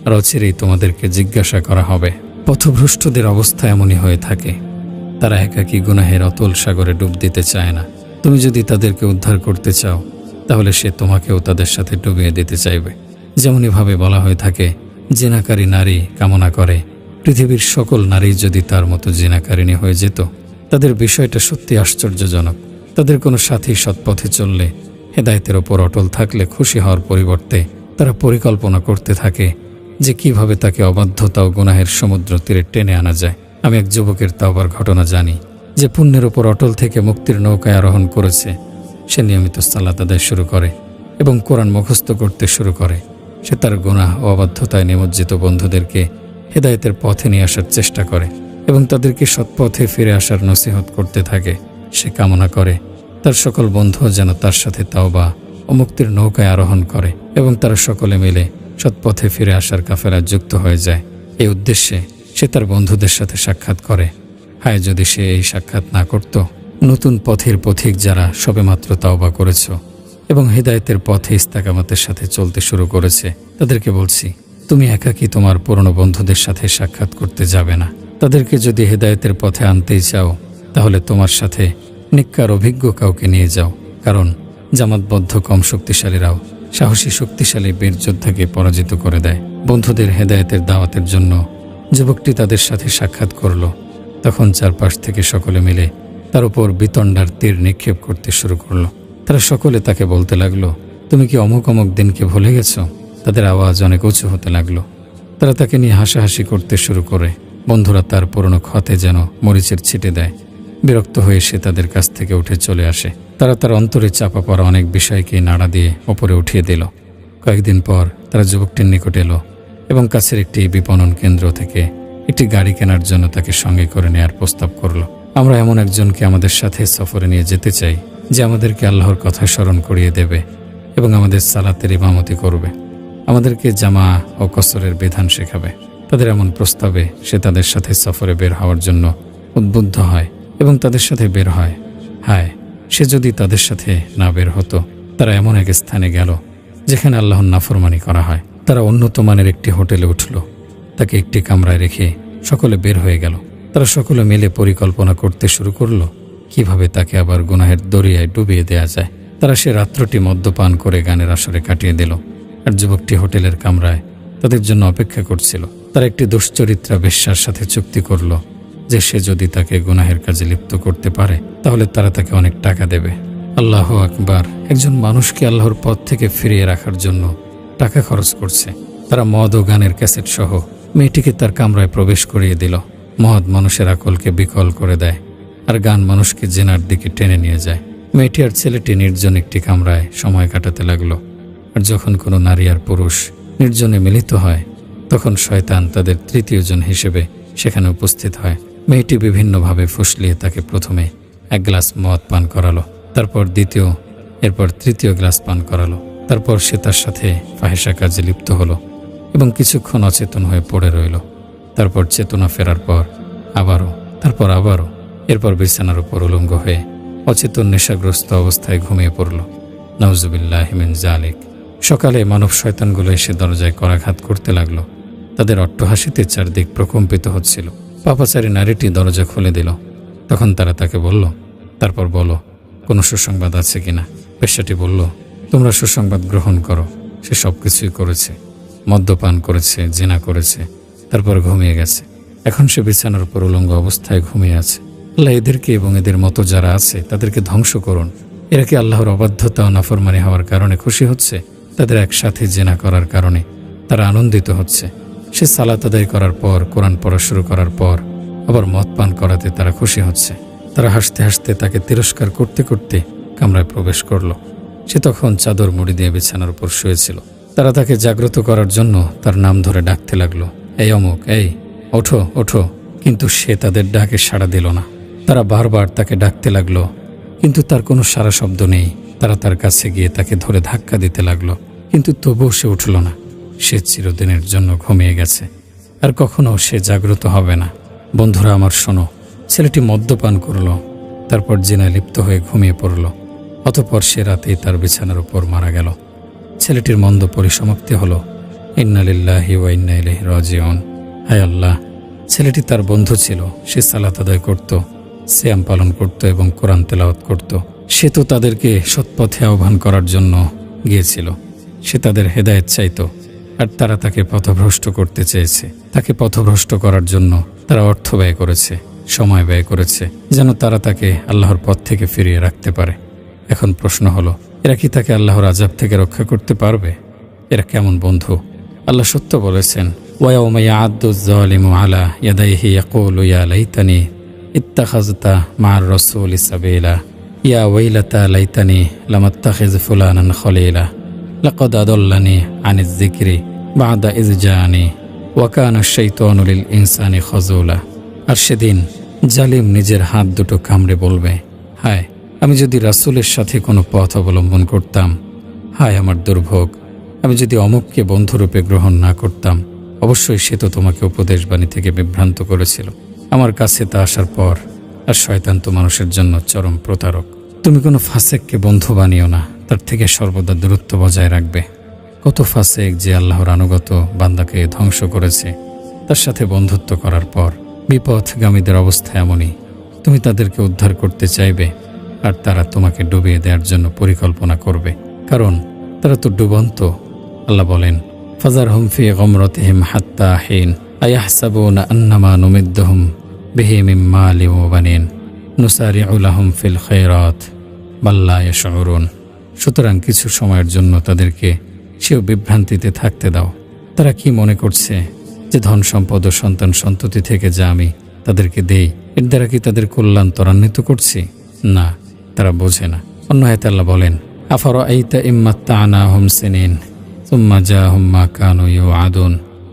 আর অচিরেই তোমাদেরকে জিজ্ঞাসা করা হবে। পথভ্রষ্টদের অবস্থা এমনই হয়ে থাকে, তারা একাকী গুনাহের অতল সাগরে ডুব দিতে চায় না। তুমি যদি তাদেরকে উদ্ধার করতে চাও, তাহলে সে তোমাকেও তাদের সাথে ডুবিয়ে দিতে চাইবে। যেমনইভাবে বলা হয়ে থাকে, জিনাকারী নারী কামনা করে, পৃথিবীর সকল নারী যদি তার মতো জিনাকারিণী হয়ে যেত। তাদের বিষয়টা সত্যি আশ্চর্যজনক। তাদের কোনো সাথী সৎপথে চললে, হেদায়েতের ওপর অটল থাকলে খুশি হওয়ার পরিবর্তে তারা পরিকল্পনা করতে থাকে যে কিভাবে তাকে অবাধ্যতা ও গুনাহের সমুদ্র তীরে টেনে আনা যায়। আমি এক যুবকের তাওবার ঘটনা জানি, যে পুণ্যের ওপর অটল থেকে মুক্তির নৌকায় আরোহণ করেছে। সে নিয়মিত সালাত আদায় শুরু করে এবং কোরআন মুখস্থ করতে শুরু করে। সে তার গুনাহ ও অবাধ্যতায় নিমজ্জিত বন্ধুদেরকে হেদায়েতের পথে নিয়ে আসার চেষ্টা করে এবং তাদেরকে সৎপথে ফিরে আসার নসিহত করতে থাকে। সে কামনা করে তার সকল বন্ধু যেন তার সাথে তাওবা ও মুক্তির নৌকায় আরোহণ করে এবং তারা সকলে মিলে সৎপথে ফিরে আসার কাফেলায় যুক্ত হয়ে যায়। এই উদ্দেশ্যে সে তার বন্ধুদের সাথে সাক্ষাৎ করে। হায়, যদি সে এই সাক্ষাৎ না করত! নতুন পথের পথিক যারা সবেমাত্র তাওবা করেছ এবং হেদায়েতের পথে ইস্তেকামতের সাথে চলতে শুরু করেছে, তাদেরকে বলছি, তুমি একাকী তোমার পুরনো বন্ধুদের সাথে সাক্ষাৎ করতে যাবে না। তাদেরকে যদি হেদায়েতের পথে আনতেই চাও, তাহলে তোমার সাথে নিক্কার অভিজ্ঞ কাউকে নিয়ে যাও, কারণ জামাতবদ্ধ কম শক্তিশালীরাও সাহসী শক্তিশালী বীর যোদ্ধাকে পরাজিত করে দেয়। বন্ধুদের হেদায়েতের দাওয়াতের জন্য যুবকটি তাদের সাথে সাক্ষাৎ করল। তখন চারপাশ থেকে সকলে মিলে তার উপর বিতণ্ডার তীর নিক্ষেপ করতে শুরু করলো। তারা সকলে তাকে বলতে লাগলো, তুমি কি অমুক অমুক দিনকে ভুলে গেছো? তাদের আওয়াজ অনেক উঁচু হতে লাগলো। তারা তাকে নিয়ে হাসাহাসি করতে শুরু করে। বন্ধুরা তার পুরনো ক্ষতে যেন মরিচের ছিটে দেয়। বিরক্ত হয়ে সে তাদের কাছ থেকে উঠে চলে আসে। তারা তার অন্তরে চাপা পড়া অনেক বিষয়কে নাড়া দিয়ে ওপরে উঠিয়ে দিল। কয়েকদিন পর তারা যুবকটির নিকট এলো এবং কাছের একটি বিপণন কেন্দ্র থেকে একটি গাড়ি কেনার জন্য তাকে সঙ্গে করে নেয়ার প্রস্তাব করলো। আমরা এমন একজনকে আমাদের সাথে সফরে নিয়ে যেতে চাই যে আমাদেরকে আল্লাহর কথা স্মরণ করিয়ে দেবে এবং আমাদের সালাতের ইমামতি করবে, আমাদেরকে জামা ও কসরের বিধান শেখাবে। তাদের এমন প্রস্তাবে সে তাদের সাথে সফরে বের হওয়ার জন্য উদ্বুদ্ধ হয় এবং তাদের সাথে বের হয়। হায়, সে যদি তাদের সাথে না বের হতো। তারা এমন এক স্থানে গেল যেখানে আল্লাহর নাফরমানি করা হয়। তারা উন্নত মানের একটি হোটেলে উঠল, তাকে একটি কামরায় রেখে সকলে বের হয়ে গেল। তারা সকলে মিলে পরিকল্পনা করতে শুরু করল কিভাবে তাকে আবার গুনাহের দরিয়ায় ডুবিয়ে দেয়া যায়। তারা সে রাত্রটি মদ্যপান করে গানের আসরে কাটিয়ে দিল, আর যুবকটি হোটেলের কামরায় তাদের জন্য অপেক্ষা করছিল। তারা একটি দুশ্চরিত্রা বেশ্যার সাথে চুক্তি করল যে সে যদি তাকে গুনাহের কাজে লিপ্ত করতে পারে তাহলে তারা তাকে অনেক টাকা দেবে। আল্লাহু আকবার! একজন মানুষকে আল্লাহর পথ থেকে ফিরিয়ে রাখার জন্য টাকা খরচ করছে। তারা মদ ও গানের ক্যাসেট সহ মেয়েটিকে তার কামরায় প্রবেশ করিয়ে দিল। মদ মানুষের আকলকে বিকল করে দেয়, আর গান মানুষকে জেনার দিকে টেনে নিয়ে যায়। মেয়েটি আর ছেলেটি নির্জন একটি কামরায় সময় কাটাতে লাগলো। আর যখন কোনো নারী আর পুরুষ নির্জনে মিলিত হয় তখন শয়তান তাদের তৃতীয় জন হিসেবে সেখানে উপস্থিত হয়। মেয়েটি বিভিন্নভাবে ফুসলিয়ে তাকে প্রথমে এক গ্লাস মদ পান করালো, তারপর দ্বিতীয়, এরপর তৃতীয় গ্লাস পান করালো। তারপর সে তার সাথে ফাহিশা কাজে লিপ্ত হলো এবং কিছুক্ষণ অচেতন হয়ে পড়ে রইল। তারপর চেতনা ফেরার পর আবারও, এরপর বিছানার উপর উলঙ্গ হয়ে অচেতন নেশাগ্রস্ত অবস্থায় ঘুমিয়ে পড়ল। নাউজুবিল্লাহি মিন যালিক। সকালে মানব শয়তানগুলো এসে দরজায় করাঘাত করতে লাগলো। তাদের অট্টহাসিতে চারদিক প্রকম্পিত হচ্ছিল। পাপাচারী নারীটি দরজা খুলে দিল। তখন তারা তাকে বলল, তারপর বলো, কোনো সুসংবাদ আছে কিনা? পেশাটি বলল, তোমরা সুসংবাদ গ্রহণ করো। সে সব কিছুই করেছে, মদ্যপান করেছে, জিনা করেছে, তারপর ঘুমিয়ে গেছে। এখন সে বিছানার উপর উলঙ্গ অবস্থায় ঘুমিয়ে আছে। আল্লাহ এদেরকে এবং এদের মতো যারা আছে তাদেরকে ধ্বংস করুন। এরা কি আল্লাহর অবাধ্যতা ও নাফরমানি হওয়ার কারণে খুশি হচ্ছে? তাদের একসাথে জিনা করার কারণে তারা আনন্দিত হচ্ছে। সে সালাত আদায় করার পর, কোরআন পড়া শুরু করার পর আবার মদ পান করাতে তারা খুশি হচ্ছে। তারা হাসতে হাসতে তাকে তিরস্কার করতে করতে কামরায় প্রবেশ করল। সে তখন চাদর মুড়ি দিয়ে বিছানার উপর শুয়েছিল। তারা তাকে জাগ্রত করার জন্য তার নাম ধরে ডাকতে লাগলো, এই অমুক, এই ওঠো ওঠো। কিন্তু সে তাদের ডাকে সাড়া দিল না। তারা বারবার তাকে ডাকতে লাগলো, কিন্তু তার কোনো সাড়া শব্দ নেই। তারা তার কাছে গিয়ে তাকে ধরে ধাক্কা দিতে লাগলো, কিন্তু তবুও সে উঠল না। সে চিরদিনের জন্য ঘুমিয়ে গেছে, আর কখনো সে জাগ্রত হবে না। বন্ধুরা আমার, শোনো, ছেলেটি মদ্যপান করল, তারপর জিনায় লিপ্ত হয়ে ঘুমিয়ে পড়ল। অতঃপর সে রাতেই তার বিছানার উপর মারা গেল। ছেলেটির মন্দ পরিসমাপ্তি হলো, ইন্না লিল্লাহি ওয়া ইন্না ইলাইহি রাজিউন। হায় আল্লাহ! ছেলেটি তার বন্ধু ছিল। সে সালাত আদায় করত, সিয়াম পালন করত এবং কোরআন তেলাওয়াত করত। সে তো তাদেরকে সৎপথে আহ্বান করার জন্য গিয়েছিল। সে তাদের হেদায়েত চাইত, আর তারা তাকে পথভ্রষ্ট করতে চেয়েছে। তাকে পথভ্রষ্ট করার জন্য তারা অর্থ ব্যয় করেছে, সময় ব্যয় করেছে, যেন তারা তাকে আল্লাহর পথ থেকে ফিরিয়ে রাখতে পারে। এখন প্রশ্ন হলো, এরা কি তাকে আল্লাহর আযাব থেকে রক্ষা করতে পারবে? এরা কেমন বন্ধু? আল্লাহ সত্য বলেছেন, ওয়ায়াউমা ইয়া'আদ্দু যালিমু আলা ইয়াদাইহি ইয়াকুলু ইয়া লাইতানি ইত্তাখাযতু মা'আর রাসূলি সাবিলা ইয়া ওয়াইলাতা লাইতানি লামাত্তাখিয ফুলানান খলিলা লাকাদ আদাল্লানি আনিয যিকরি বা'দা ইয জাআনি ওয়া কানা আশ-শাইতানু লিল ইনসানি খাযুলা। আর সেদিন জালিম নিজের হাত দুটো কামড়ে বলবে, হায়, আমি যদি রাসূলের সাথে কোনো পথ অবলম্বন করতাম। হায় আমার দুর্ভোগ! আমি যদি অমুককে বন্ধুরূপে গ্রহণ না করতাম। অবশ্যই সে তো তোমাকে উপদেশবাণী থেকে বিভ্রান্ত করেছিল। আমার কাছে তা আসার পর। আর শয়তান তো মানুষের জন্য চরম প্রতারক। তুমি কোনো ফাসেককে বন্ধু বানিও না, তার থেকে সর্বদা দূরত্ব বজায় রাখবে। কত ফাসেক যে আল্লাহর আনুগত বান্দাকে ধ্বংস করেছে। তার সাথে বন্ধুত্ব করার পর বিপথগামীদের অবস্থা এমনই। তুমি তাদেরকে উদ্ধার করতে চাইবে, আর তারা তোমাকে ডুবিয়ে দেওয়ার জন্য পরিকল্পনা করবে, কারণ তারা তো ডুবন্ত। আল্লাহ বলেন, ফাযারহুম ফি গমরাতিহিম হাত্তা হিন আয়াহসাবুনা আন্নামা নুমিদ্দুহুম বিহি মিন মালিন ওয়া বানিন নুসারিউ লাহুম ফিল খায়রাত বাল লা ইয়াশউরুন। সুতরাং কিছু সময়ের জন্য তাদেরকে সেও বিভ্রান্তিতে থাকতে দাও। তারা কি মনে করছে যে ধন সম্পদ ও সন্তান সন্ততি থেকে যা আমি তাদেরকে দেই, এর দ্বারা কি তাদের কল্যাণ ত্বরান্বিত করছি? না, তারা বোঝে না। অন্য আয়াতে আল্লাহ বলেন, আফারাআইতা ইম্মাত্তা'নাহুম সিনিন সুম্মা জাআহুম মা কানু ইউআদুন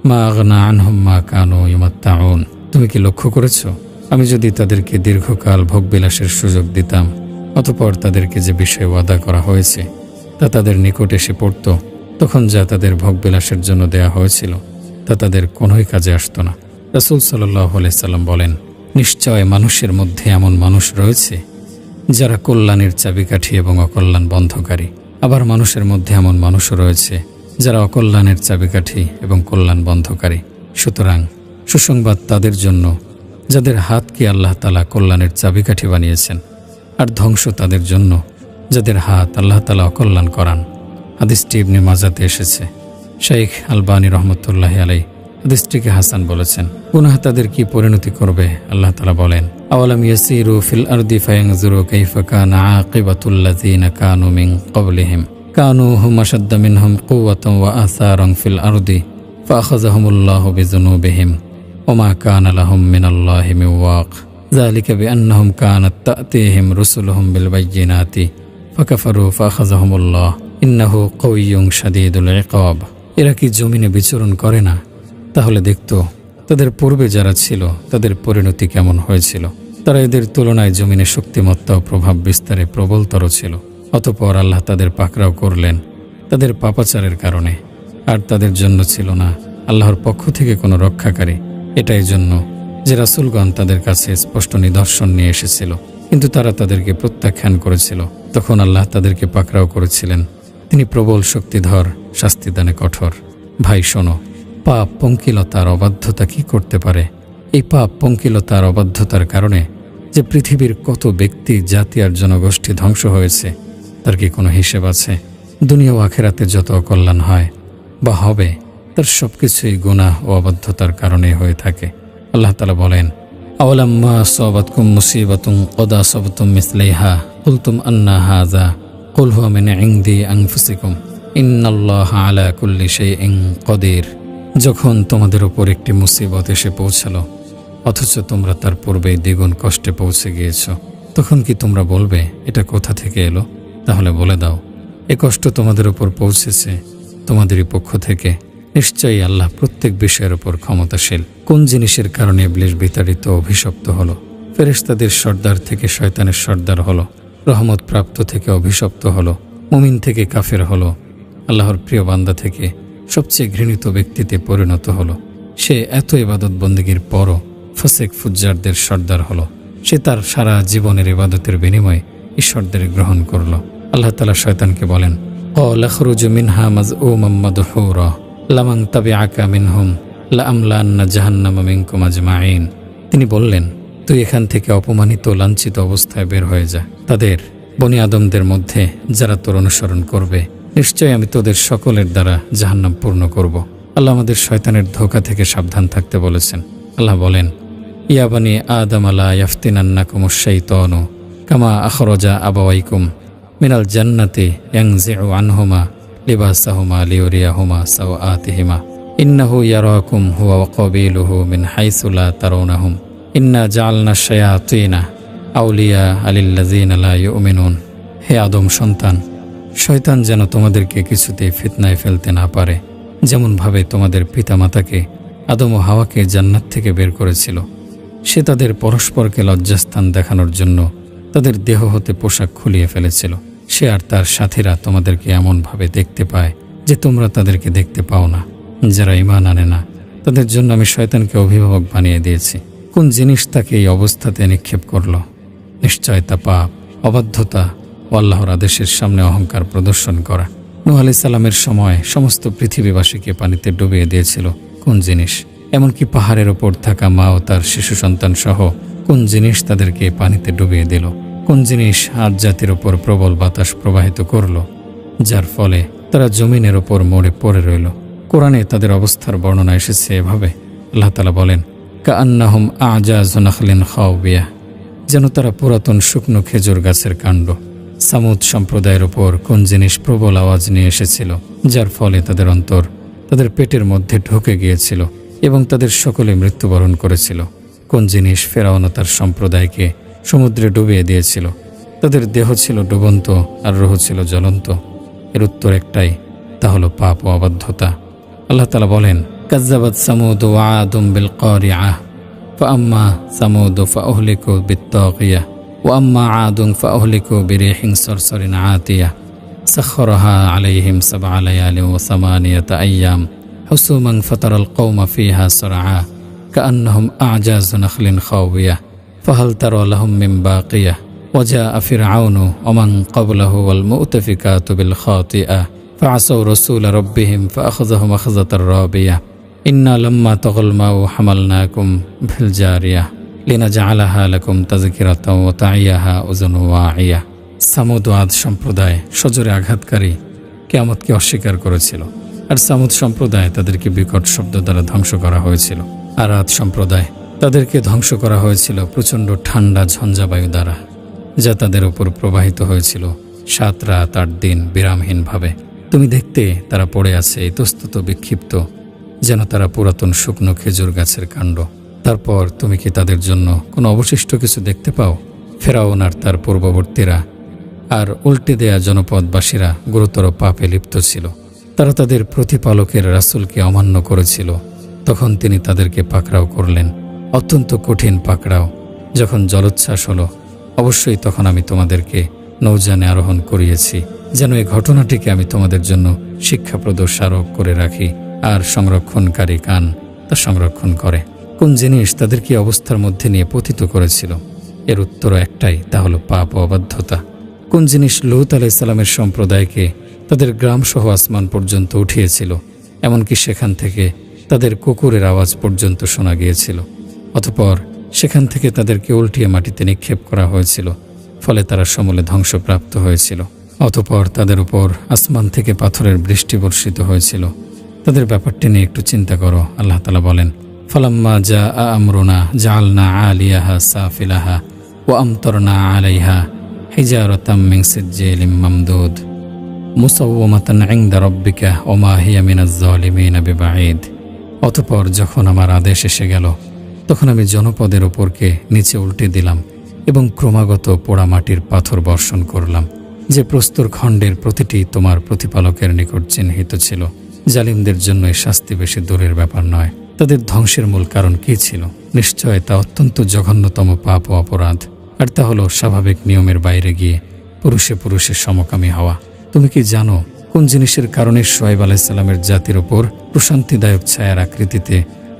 মা আগনা আনহুম মা কানু ইউমাত্তাউন। তুমি কি লক্ষ্য করেছো, আমি যদি তাদেরকে দীর্ঘকাল ভোগবিলাসের সুযোগ দিতাম, অতঃপর তাদেরকে যে বিষয়ে ওয়াদা করা হয়েছে তা তাদের নিকট এসে পড়ত, তখন যা তাদের ভোগবিলাসের জন্য দেয়া হয়েছিল তা তাদের কোনোই কাজে আসতো না। রাসূল সাল্লাল্লাহু আলাইহি সাল্লাম বলেন, নিশ্চয় মানুষের মধ্যে এমন মানুষ রয়েছে যারা কল্যাণের চাবিকাঠি এবং অকল্যাণ বন্ধকারী, আবার মানুষের মধ্যে এমন মানুষও রয়েছে যারা অকল্যাণের চাবিকাঠি এবং কল্যাণ বন্ধকারী। সুতরাং সুসংবাদ তাদের জন্য যাদের হাতকে আল্লাহ তাআলা কল্যাণের চাবিকাঠি বানিয়েছেন, আর ধ্বংস তাদের জন্য যাদের হাত আল্লাহ তাআলা অকল্যাণ করান। হাদিসটি ইবনে মাজাতে এসেছে। শাইখ আলবানী রহমতুল্লাহি আলাইহি হাদিসটিকে হাসান বলেছেন। গুনাহ তাদের কি পরিণতি করবে? আল্লাহ তাআলা বলেন, আওয়ালাম ইয়াসিরু ফিল আরদি ফায়ানজুরু কাইফা কানা আকিবাতুল লাযিনা কানু মিন ক্বাবলিহিম কানু হুম আশাদ্দা মিনহুম কুওয়াতান ওয়া আসারান ফিল আরদি ফাআখাযাহুমুল্লাহু বিযুনুবিহিম ওয়া মা কানা লাহুম মিনাল্লাহি মিন ওয়াক যালিকা বিআন্নাহুম কানাত তা'তিহিম রুসুলুহুম বিল বায়্যিনাতি ফাকাফারু ফাআখাযাহুমুল্লাহ ইন্নাহু কাওয়িয়্যুন শাদীদুল ইকাব। এরা কি জমিনে বিচরণ করে না? তাহলে দেখত তাদের পূর্বে যারা ছিল তাদের পরিণতি কেমন হয়েছিল। তারা এদের তুলনায় জমিনে শক্তিমত্তা ও প্রভাব বিস্তারে প্রবলতর ছিল। অতঃপর আল্লাহ তাদের পাকড়াও করলেন তাদের পাপাচারের কারণে, আর তাদের জন্য ছিল না আল্লাহর পক্ষ থেকে কোনো রক্ষাকারী। এটাই জন্য যে রাসূলগণ তাদের কাছে স্পষ্ট নিদর্শন নিয়ে এসেছিল, কিন্তু তারা তাদেরকে প্রত্যাখ্যান করেছিল। তখন আল্লাহ তাদেরকে পাকড়াও করেছিলেন। তিনি প্রবল শক্তিধর, শাস্তিদানে কঠোর। ভাই শোনো, পাপ পঙ্কিলতার অবাধ্যতা কি করতে পারে? এই পাপ পঙ্কিলতার অবাধ্যতার কারণে যে পৃথিবীর কত ব্যক্তি, জাতি আর জনগোষ্ঠী ধ্বংস হয়েছে তার কি কোনো হিসেব আছে? দুনিয়া ও আখিরাতে যত অকল্যাণ হয় বা হবে তার সবকিছুই গুনাহ ও অবাধ্যতার কারণে হয়ে থাকে। আল্লাহ তাআলা বলেন, আওয়ালাম্মা আসাবাতকুম মুসিবাতুন ক্বাদ আসাবতুম মিসলাইহা কুলতুম আন্না হাযা কুল হুয়া মিন ইনদি আনফুসিকুম ইন্নাল্লাহা আলা কুল্লি শাইইন কাদির। যখন তোমাদের উপর একটি মুসিবত এসে পৌঁছালো অথচ তোমরা তার পূর্বেই দ্বিগুণ কষ্টে পৌঁছে গিয়েছ, তখন কি তোমরা বলবে এটা কোথা থেকে এলো? তাহলে বলে দাও, এ কষ্ট তোমাদের উপর পৌঁছেছে তোমাদেরই পক্ষ থেকে। নিশ্চয়ই আল্লাহ প্রত্যেক বিষয়ের উপর ক্ষমতাশীল। কোন জিনিসের কারণে ইবলিস বিতাড়িত অভিশপ্ত হলো? ফেরেশতাদের সর্দার থেকে শয়তানের সর্দার হলো, রহমত প্রাপ্ত থেকে অভিশপ্ত হলো, মুমিন থেকে কাফের হলো, আল্লাহর প্রিয় বান্দা থেকে সবচেয়ে ঘৃণিত ব্যক্তিতে পরিণত হলো। সে এত ইবাদত বন্দেগীর পরও ফাসেক ফুজ্জারদের সর্দার হলো। সে তার সারা জীবনের ইবাদতের বিনিময়ে এই সর্দারি গ্রহণ করল। আল্লাহ তাআলা শয়তানকে বলেন, ক্বালা খরুজু মিনহা মাযউমান মাদহুরা লামান তাবিআকা মিনহুম লাআমলান্না জাহান্নামা মিনকুম আজমাইন। তিনি বললেন, তুই এখান থেকে অপমানিত লাঞ্ছিত অবস্থায় বের হয়ে যা। তাদের বনি আদমদের মধ্যে যারা তোর অনুসরণ করবে নিশ্চয়ই আমি তোদের সকলের দ্বারা জাহান্নাম পূর্ণ করব। আল্লাহ আমাদের শয়তানের ধোঁকা থেকে সাবধান থাকতে বলেছেন। আল্লাহ বলেন, ইয়া বানি আদম লা ইয়াফতিনান্নাকুমুশ শাইতানু কামা আখরাজা আবাওয়াইকুম মিনাল জান্নাতি ইয়ানজিউ আনহুমা লিবাসাহুমা লিউরিয়াহুমা সাওআতিহিমা ইন্নাহু ইয়ারাকুম হুয়া ওয়া কাবিলুহু মিন হাইসু লা তারাউনাহুম ইন্না জাআলনা শায়াতিনা আউলিয়া লিল্লাযিনা লা ইউমিনুন। হে আদম সন্তান, শয়তান যেন তোমাদেরকে কিছুতেই ফিতনায় ফেলতে না পারে, যেমনভাবে তোমাদের পিতামাতাকে আদম ও হাওয়াকে জান্নাত থেকে বের করেছিল। সে তাদের পরস্পরকে লজ্জাস্থান দেখানোর জন্য তাদের দেহ হতে পোশাক খুলিয়ে ফেলেছিল। সে আর তার সাথীরা তোমাদেরকে এমনভাবে দেখতে পায় যে তোমরা তাদেরকে দেখতে পাও না। যারা ঈমান আনে না তাদের জন্য আমি শয়তানকে অভিভাবক বানিয়ে দিয়েছি। কোন জিনিস তাকে এই অবস্থাতে নিক্ষেপ করল? নিশ্চয় তা পাপ, অবাধ্যতা ও আল্লাহর আদেশের সামনে অহংকার প্রদর্শন করা। নূহ আলাইহিস সালামের সময় সমস্ত পৃথিবীবাসীকে পানিতে ডুবিয়ে দিয়েছিল কোন জিনিস? এমনকি পাহাড়ের ওপর থাকা মা ও তার শিশু সন্তান সহ কোন জিনিস তাদেরকে পানিতে ডুবিয়ে দিল? কোন জিনিস আদ জাতির ওপর প্রবল বাতাস প্রবাহিত করল, যার ফলে তারা জমিনের ওপর মরে পড়ে রইল? কোরআনে তাদের অবস্থার বর্ণনা এসেছে এভাবে। আল্লাহ তাআলা বলেন, কাআন্নাহুম আ'জাযু নাখলিন খাওবিয়া, যেন তারা পুরাতন শুকনো খেজুর গাছের কাণ্ড। সামুদ সম্প্রদায়ের ওপর কোন জিনিস প্রবল আওয়াজ নিয়ে এসেছিল, যার ফলে তাদের অন্তর তাদের পেটের মধ্যে ঢুকে গিয়েছিল এবং তাদের সকলে মৃত্যুবরণ করেছিল। কোন জিনিস ফেরাউন ও তার সম্প্রদায়কে সমুদ্রে ডুবিয়ে দিয়েছিল? তাদের দেহ ছিল ডুবন্ত আর রূহ ছিল জ্বলন্ত। এর উত্তর একটাই, তা হলো পাপ ও অবাধ্যতা। আল্লাহ তাআলা বলেন, কাযযাবাত সামুদ ওয়া আদুম বিল কারিআহ ফাআম্মা সামুদ ফাউহলিকু বিত্তাগিয়াহ وأما عاد فأهلكوا بريح صرصر عاتية سخرها عليهم 7 ليال و8 أيام حسوما فترى القوم فيها سرعا كأنهم أعجاز نخل خاوية فهل ترى لهم من باقية وجاء فرعون ومن قبله والمؤتفكات بالخاطئة فعصوا رسول ربهم فأخذهم أخذة رابية إنا لما طغى الماء حملناكم في الجارية লিনাজালাহা লাকুম তাযকিরাতাও ওয়া তাইয়াহা উযুন ওয়াইয়া। সামুদ ও আদ সম্প্রদায় সজোরে আঘাতকারী কিয়ামতকে অস্বীকার করেছিল, আর সামুদ সম্প্রদায় তাদেরকে বিকট শব্দ দ্বারা ধ্বংস করা হয়েছিল। আর আদ সম্প্রদায় তাদেরকে ধ্বংস করা হয়েছিল প্রচণ্ড ঠান্ডা ঝঞ্ঝাবায়ু দ্বারা, যা তাদের উপর প্রবাহিত হয়েছিল 7 রাত 8 দিন বিরামহীনভাবে। তুমি দেখতে তারা পড়ে আছে ইতস্তত বিক্ষিপ্ত, যেন তারা পুরাতন শুকনো খেজুর গাছের কাণ্ড। তারপর তুমি কি তাদের জন্য কোনো অবশিষ্ট কিছু দেখতে পাও? ফেরাউন আর তার পূর্ববর্তীরা আর উল্টে দেয়া জনপদবাসীরা গুরুতর পাপে লিপ্ত ছিল। তারা তাদের প্রতিপালকের রাসূলকে অমান্য করেছিল। তখন তিনি তাদেরকে পাকড়াও করলেন, অত্যন্ত কঠিন পাকড়াও। যখন জলোচ্ছ্বাস হলো, অবশ্যই তখন আমি তোমাদেরকে নৌযানে আরোহণ করিয়েছি, যেন এই ঘটনাটিকে আমি তোমাদের জন্য শিক্ষাপ্রদ স্মারক করে রাখি, আর সংরক্ষণকারী কান তা সংরক্ষণ করে। কোন জিনিস তাদেরকে অবস্থার মধ্যে নিয়ে পতিত করেছিল? এর উত্তর একটাই, তা হলো পাপ ও অবাধ্যতা। কোন জিনিস লূত আলাইহিস সালামের সম্প্রদায়কে তাদের গ্রামসহ আসমান পর্যন্ত উঠিয়েছিল, এমনকি সেখান থেকে তাদের কুকুরের আওয়াজ পর্যন্ত শোনা গিয়েছিল। অতঃপর সেখান থেকে তাদেরকে উল্টিয়ে মাটিতে নিক্ষেপ করা হয়েছিল, ফলে তারা সমূলে ধ্বংসপ্রাপ্ত হয়েছিল। অতঃপর তাদের উপর আসমান থেকে পাথরের বৃষ্টি বর্ষিত হয়েছিল। তাদের ব্যাপারটি নিয়ে একটু চিন্তা করো। আল্লাহ তাআলা বলেন, ফালাম্মা জাআ আমরুনা জাআলনা আলিয়াহা সাফিলাহা ওয়া আমতারনা আলাইহা হিজারাতাম মিন সিজ্জিলিম মামদুদ মুসাওয়ামাতান ইনদা রাব্বিকা ওয়া মা হিয়া মিনাজ জালিমিন বিবাঈদ। অতঃপর যখন আমার আদেশ এসে গেল, তখন আমি জনপদের উপরকে নিচে উল্টে দিলাম এবং ক্রমাগত পোড়া মাটির পাথর বর্ষণ করলাম, যে প্রস্তর খণ্ডের প্রতিটি তোমার প্রতিপালকের নিকট চিহ্নিত ছিল। জালিমদের জন্য এই শাস্তি বেশি দূরের ব্যাপার নয়। তাদের ধ্বংসের মূল কারণ কী ছিল? নিশ্চয় তা অত্যন্ত জঘন্যতম পাপ ও অপরাধ, আর তা হলো স্বাভাবিক নিয়মের বাইরে গিয়ে পুরুষে পুরুষে সমকামী হওয়া। তুমি কি জানো কোন জিনিসের কারণে শুআয়ব আলাইহিস সালামের জাতির ওপর প্রশান্তিদায়ক ছায়ার আকৃতিতে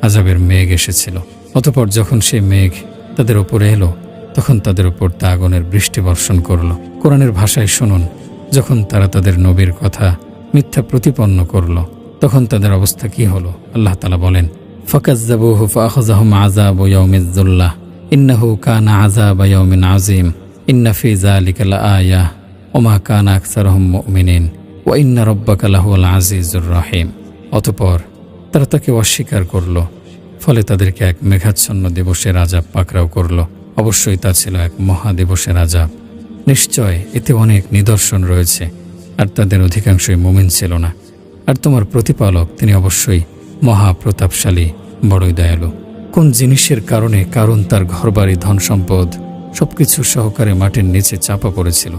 আযাবের মেঘ এসেছিল? অতঃপর যখন সেই মেঘ তাদের ওপরে এলো, তখন তাদের উপর তা আগুনের বৃষ্টি বর্ষণ করল। কোরআনের ভাষায় শুনুন, যখন তারা তাদের নবীর কথা মিথ্যা প্রতিপন্ন করল, তখন তাদের অবস্থা কি হলো? আল্লাহ তাআলা বলেন, ফাকাজ্জাবুহু ফাআখাযাহুম আযাবু ইয়াউমিজ যুল্লাহ ইন্নাহু কানা আযাবা ইয়াউমিন আযীম ইন্না ফী যালিকা লাআয়া ওয়া মা কানা আকসারুহুম মুমিনিন ওয়া ইন্না রাব্বাকা লাহুয়াল আজিজুর রহিম। অতঃপর তারা তাকে অস্বীকার করল, ফলে তাদেরকে এক মেঘাচ্ছন্ন দিবসের আযাব পাকড়াও করল। অবশ্যই তা ছিল এক মহাদিবসের আযাব। নিশ্চয় এতে অনেক নিদর্শন রয়েছে, আর তাদের অধিকাংশই মুমিন ছিল না। আর তোমার প্রতিপালক তিনি অবশ্যই মহাপ্রতাপশালী, বড়ই দয়ালু। কোন জিনিসের কারণে কারণ তার ঘরবাড়ি ধন সম্পদ সবকিছু সহকারে মাটির নিচে চাপা পড়েছিল?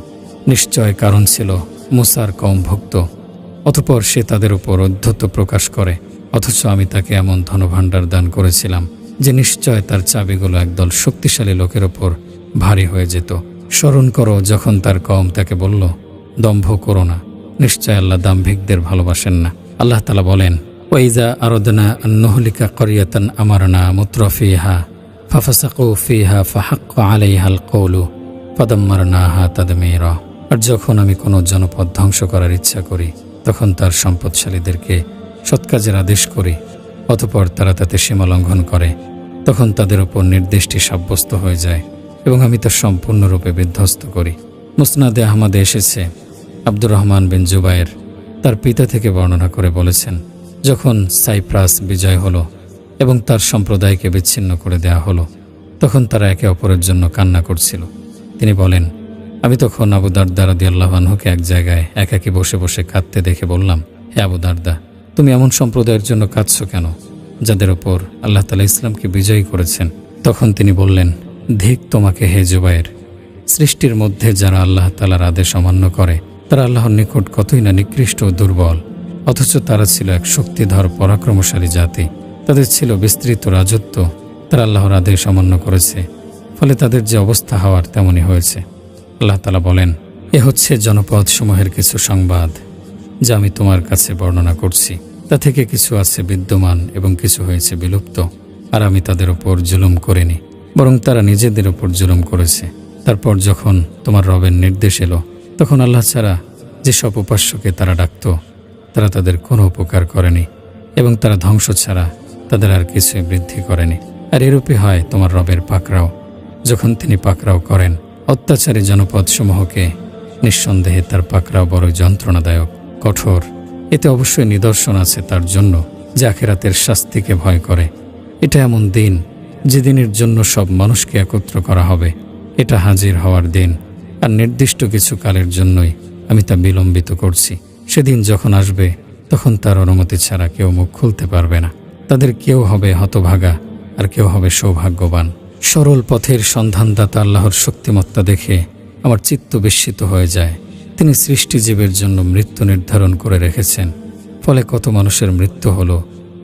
নিশ্চয় কারণ ছিল মুসার কওম ভুক্ত। অতঃপর সে তাদের উপর ঔদ্ধত্য প্রকাশ করে, অথচ আমি তাকে এমন ধনভাণ্ডার দান করেছিলাম যে নিশ্চয় তার চাবিগুলো একদল শক্তিশালী লোকের ওপর ভারী হয়ে যেত। স্মরণ করো যখন তার কওম তাকে বলল, দম্ভ করো না, নিশ্চয় আল্লাহ দাম্ভিকদের ভালোবাসেন না। আল্লাহ তাআলা বলেন, ওয়াইজা আরাদনা আন নুহলিকা ক্বরিয়াতান আমারনা মুত্রাফিহা ফাফাসাকু ফিহা ফাহাক্কা আলাইহাল কওলু ফাদাম্মারনাহা তাদমীরা। আর যখন আমি কোনো জনপদ ধ্বংস করার ইচ্ছা করি, তখন তার সম্পদশালীদেরকে সৎ কাজের আদেশ করি, অতঃপর তারা তাতে সীমা লঙ্ঘন করে, তখন তাদের উপর নির্দেশটি সাব্যস্ত হয়ে যায় এবং আমি তা সম্পূর্ণরূপে বিধ্বস্ত করি। মুসনাদে আহমদে এসেছে, আব্দুর রহমান বিন জুবায়ের তার পিতা থেকে বর্ণনা করে বলেছেন, যখন সাইপ্রাস বিজয় হলো এবং তার সম্প্রদায়কে বিচ্ছিন্ন করে দেয়া হলো, তখন তারা একে অপরের জন্য কান্না করছিল। তিনি বলেন, আমি তখন আবু দারদা রাদিয়াল্লাহু আনহুকে এক জায়গায় একাকী বসে বসে কাঁদতে দেখে বললাম, হে আবু দারদা, তুমি এমন সম্প্রদায়ের জন্য কাঁদছ কেন, যাদের ওপর আল্লাহ তাআলা ইসলামকে বিজয়ী করেছেন? তখন তিনি বললেন, ধিক তোমাকে হে জুবায়ের, সৃষ্টির মধ্যে যারা আল্লাহ তাআলার আদেশ অমান্য করে, তারা আল্লাহর নিকট কতই না নিকৃষ্ট ও দুর্বল। অথচ তারা ছিল এক শক্তিধর পরাক্রমশালী জাতি, তাদের ছিল বিস্তৃত রাজত্ব। তারা আল্লাহর আদেশ অমান্য করেছে, ফলে তাদের যে অবস্থা হওয়ার তেমনই হয়েছে। আল্লাহ তাআলা বলেন, এ হচ্ছে জনপদ সমূহের কিছু সংবাদ যা আমি তোমার কাছে বর্ণনা করছি। তা থেকে কিছু আছে বিদ্যমান এবং কিছু হয়েছে বিলুপ্ত। আর আমি তাদের ওপর জুলুম করিনি, বরং তারা নিজেদের ওপর জুলুম করেছে। তারপর যখন তোমার রবের নির্দেশ এলো, তখন আল্লাহ ছাড়া যেসব উপাস্যকে তারা ডাকত, তারা তাদের কোনো উপকার করেনি এবং তারা ধ্বংস ছাড়া তাদের আর কিছুই বৃদ্ধি করেনি। আর এরূপই হয় তোমার রবের পাকড়াও, যখন তিনি পাকড়াও করেন অত্যাচারী জনপদসমূহকে। নিঃসন্দেহে তার পাকড়াও বড় যন্ত্রণাদায়ক, কঠোর। এতে অবশ্যই নিদর্শন আছে তার জন্য যে আখিরাতের শাস্তিকে ভয় করে। এটা এমন দিন যেদিনের জন্য সব মানুষকে একত্র করা হবে। এটা হাজির হওয়ার দিন, আর নির্দিষ্ট কিছু কালের জন্যই আমি তা বিলম্বিত করছি। সেদিন যখন আসবে, তখন তার অনুমতি ছাড়া কেউ মুখ খুলতে পারবে না। তাদের কেউ হবে হতভাগা, আর কেউ হবে সৌভাগ্যবান। সরল পথের সন্ধানদাতা আল্লাহর শক্তিমত্তা দেখে আমার চিত্ত বিস্মিত হয়ে যায়। তিনি সৃষ্টিজীবের জন্য মৃত্যু নির্ধারণ করে রেখেছেন। ফলে কত মানুষের মৃত্যু হলো,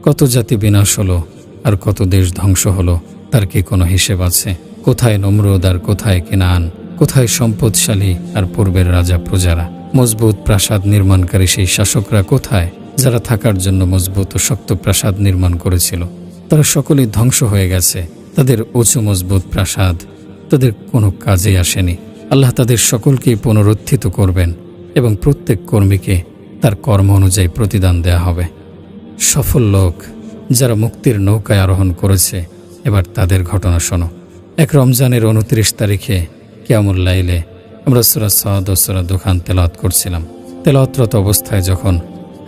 কত জাতি বিনাশ হলো, আর কত দেশ ধ্বংস হলো, তার কি কোনো হিসেব আছে? কোথায় নমরুদ আর কোথায় কিনান? কোথায় সম্পদশালী আর পূর্বের রাজা প্রজারা? মজবুত প্রাসাদ নির্মাণকারী সেই শাসকরা কোথায়, যারা থাকার জন্য মজবুত ও শক্ত প্রাসাদ নির্মাণ করেছিল? তারা সকলেই ধ্বংস হয়ে গেছে। তাদের উঁচু মজবুত প্রাসাদ তাদের কোনো কাজে আসেনি। আল্লাহ তাদের সকলকেই পুনরুত্থিত করবেন এবং প্রত্যেক কর্মীকে তার কর্ম অনুযায়ী প্রতিদান দেয়া হবে। সফল লোক যারা মুক্তির নৌকায় আরোহণ করেছে, এবার তাদের ঘটনা শোনো। এক রমজানের 29 তারিখে কিয়ামুল লাইলে আমরা সূরা সাদ ও সূরা দুখান তেলাওয়াত করছিলাম। তেলাওয়াতরত অবস্থায় যখন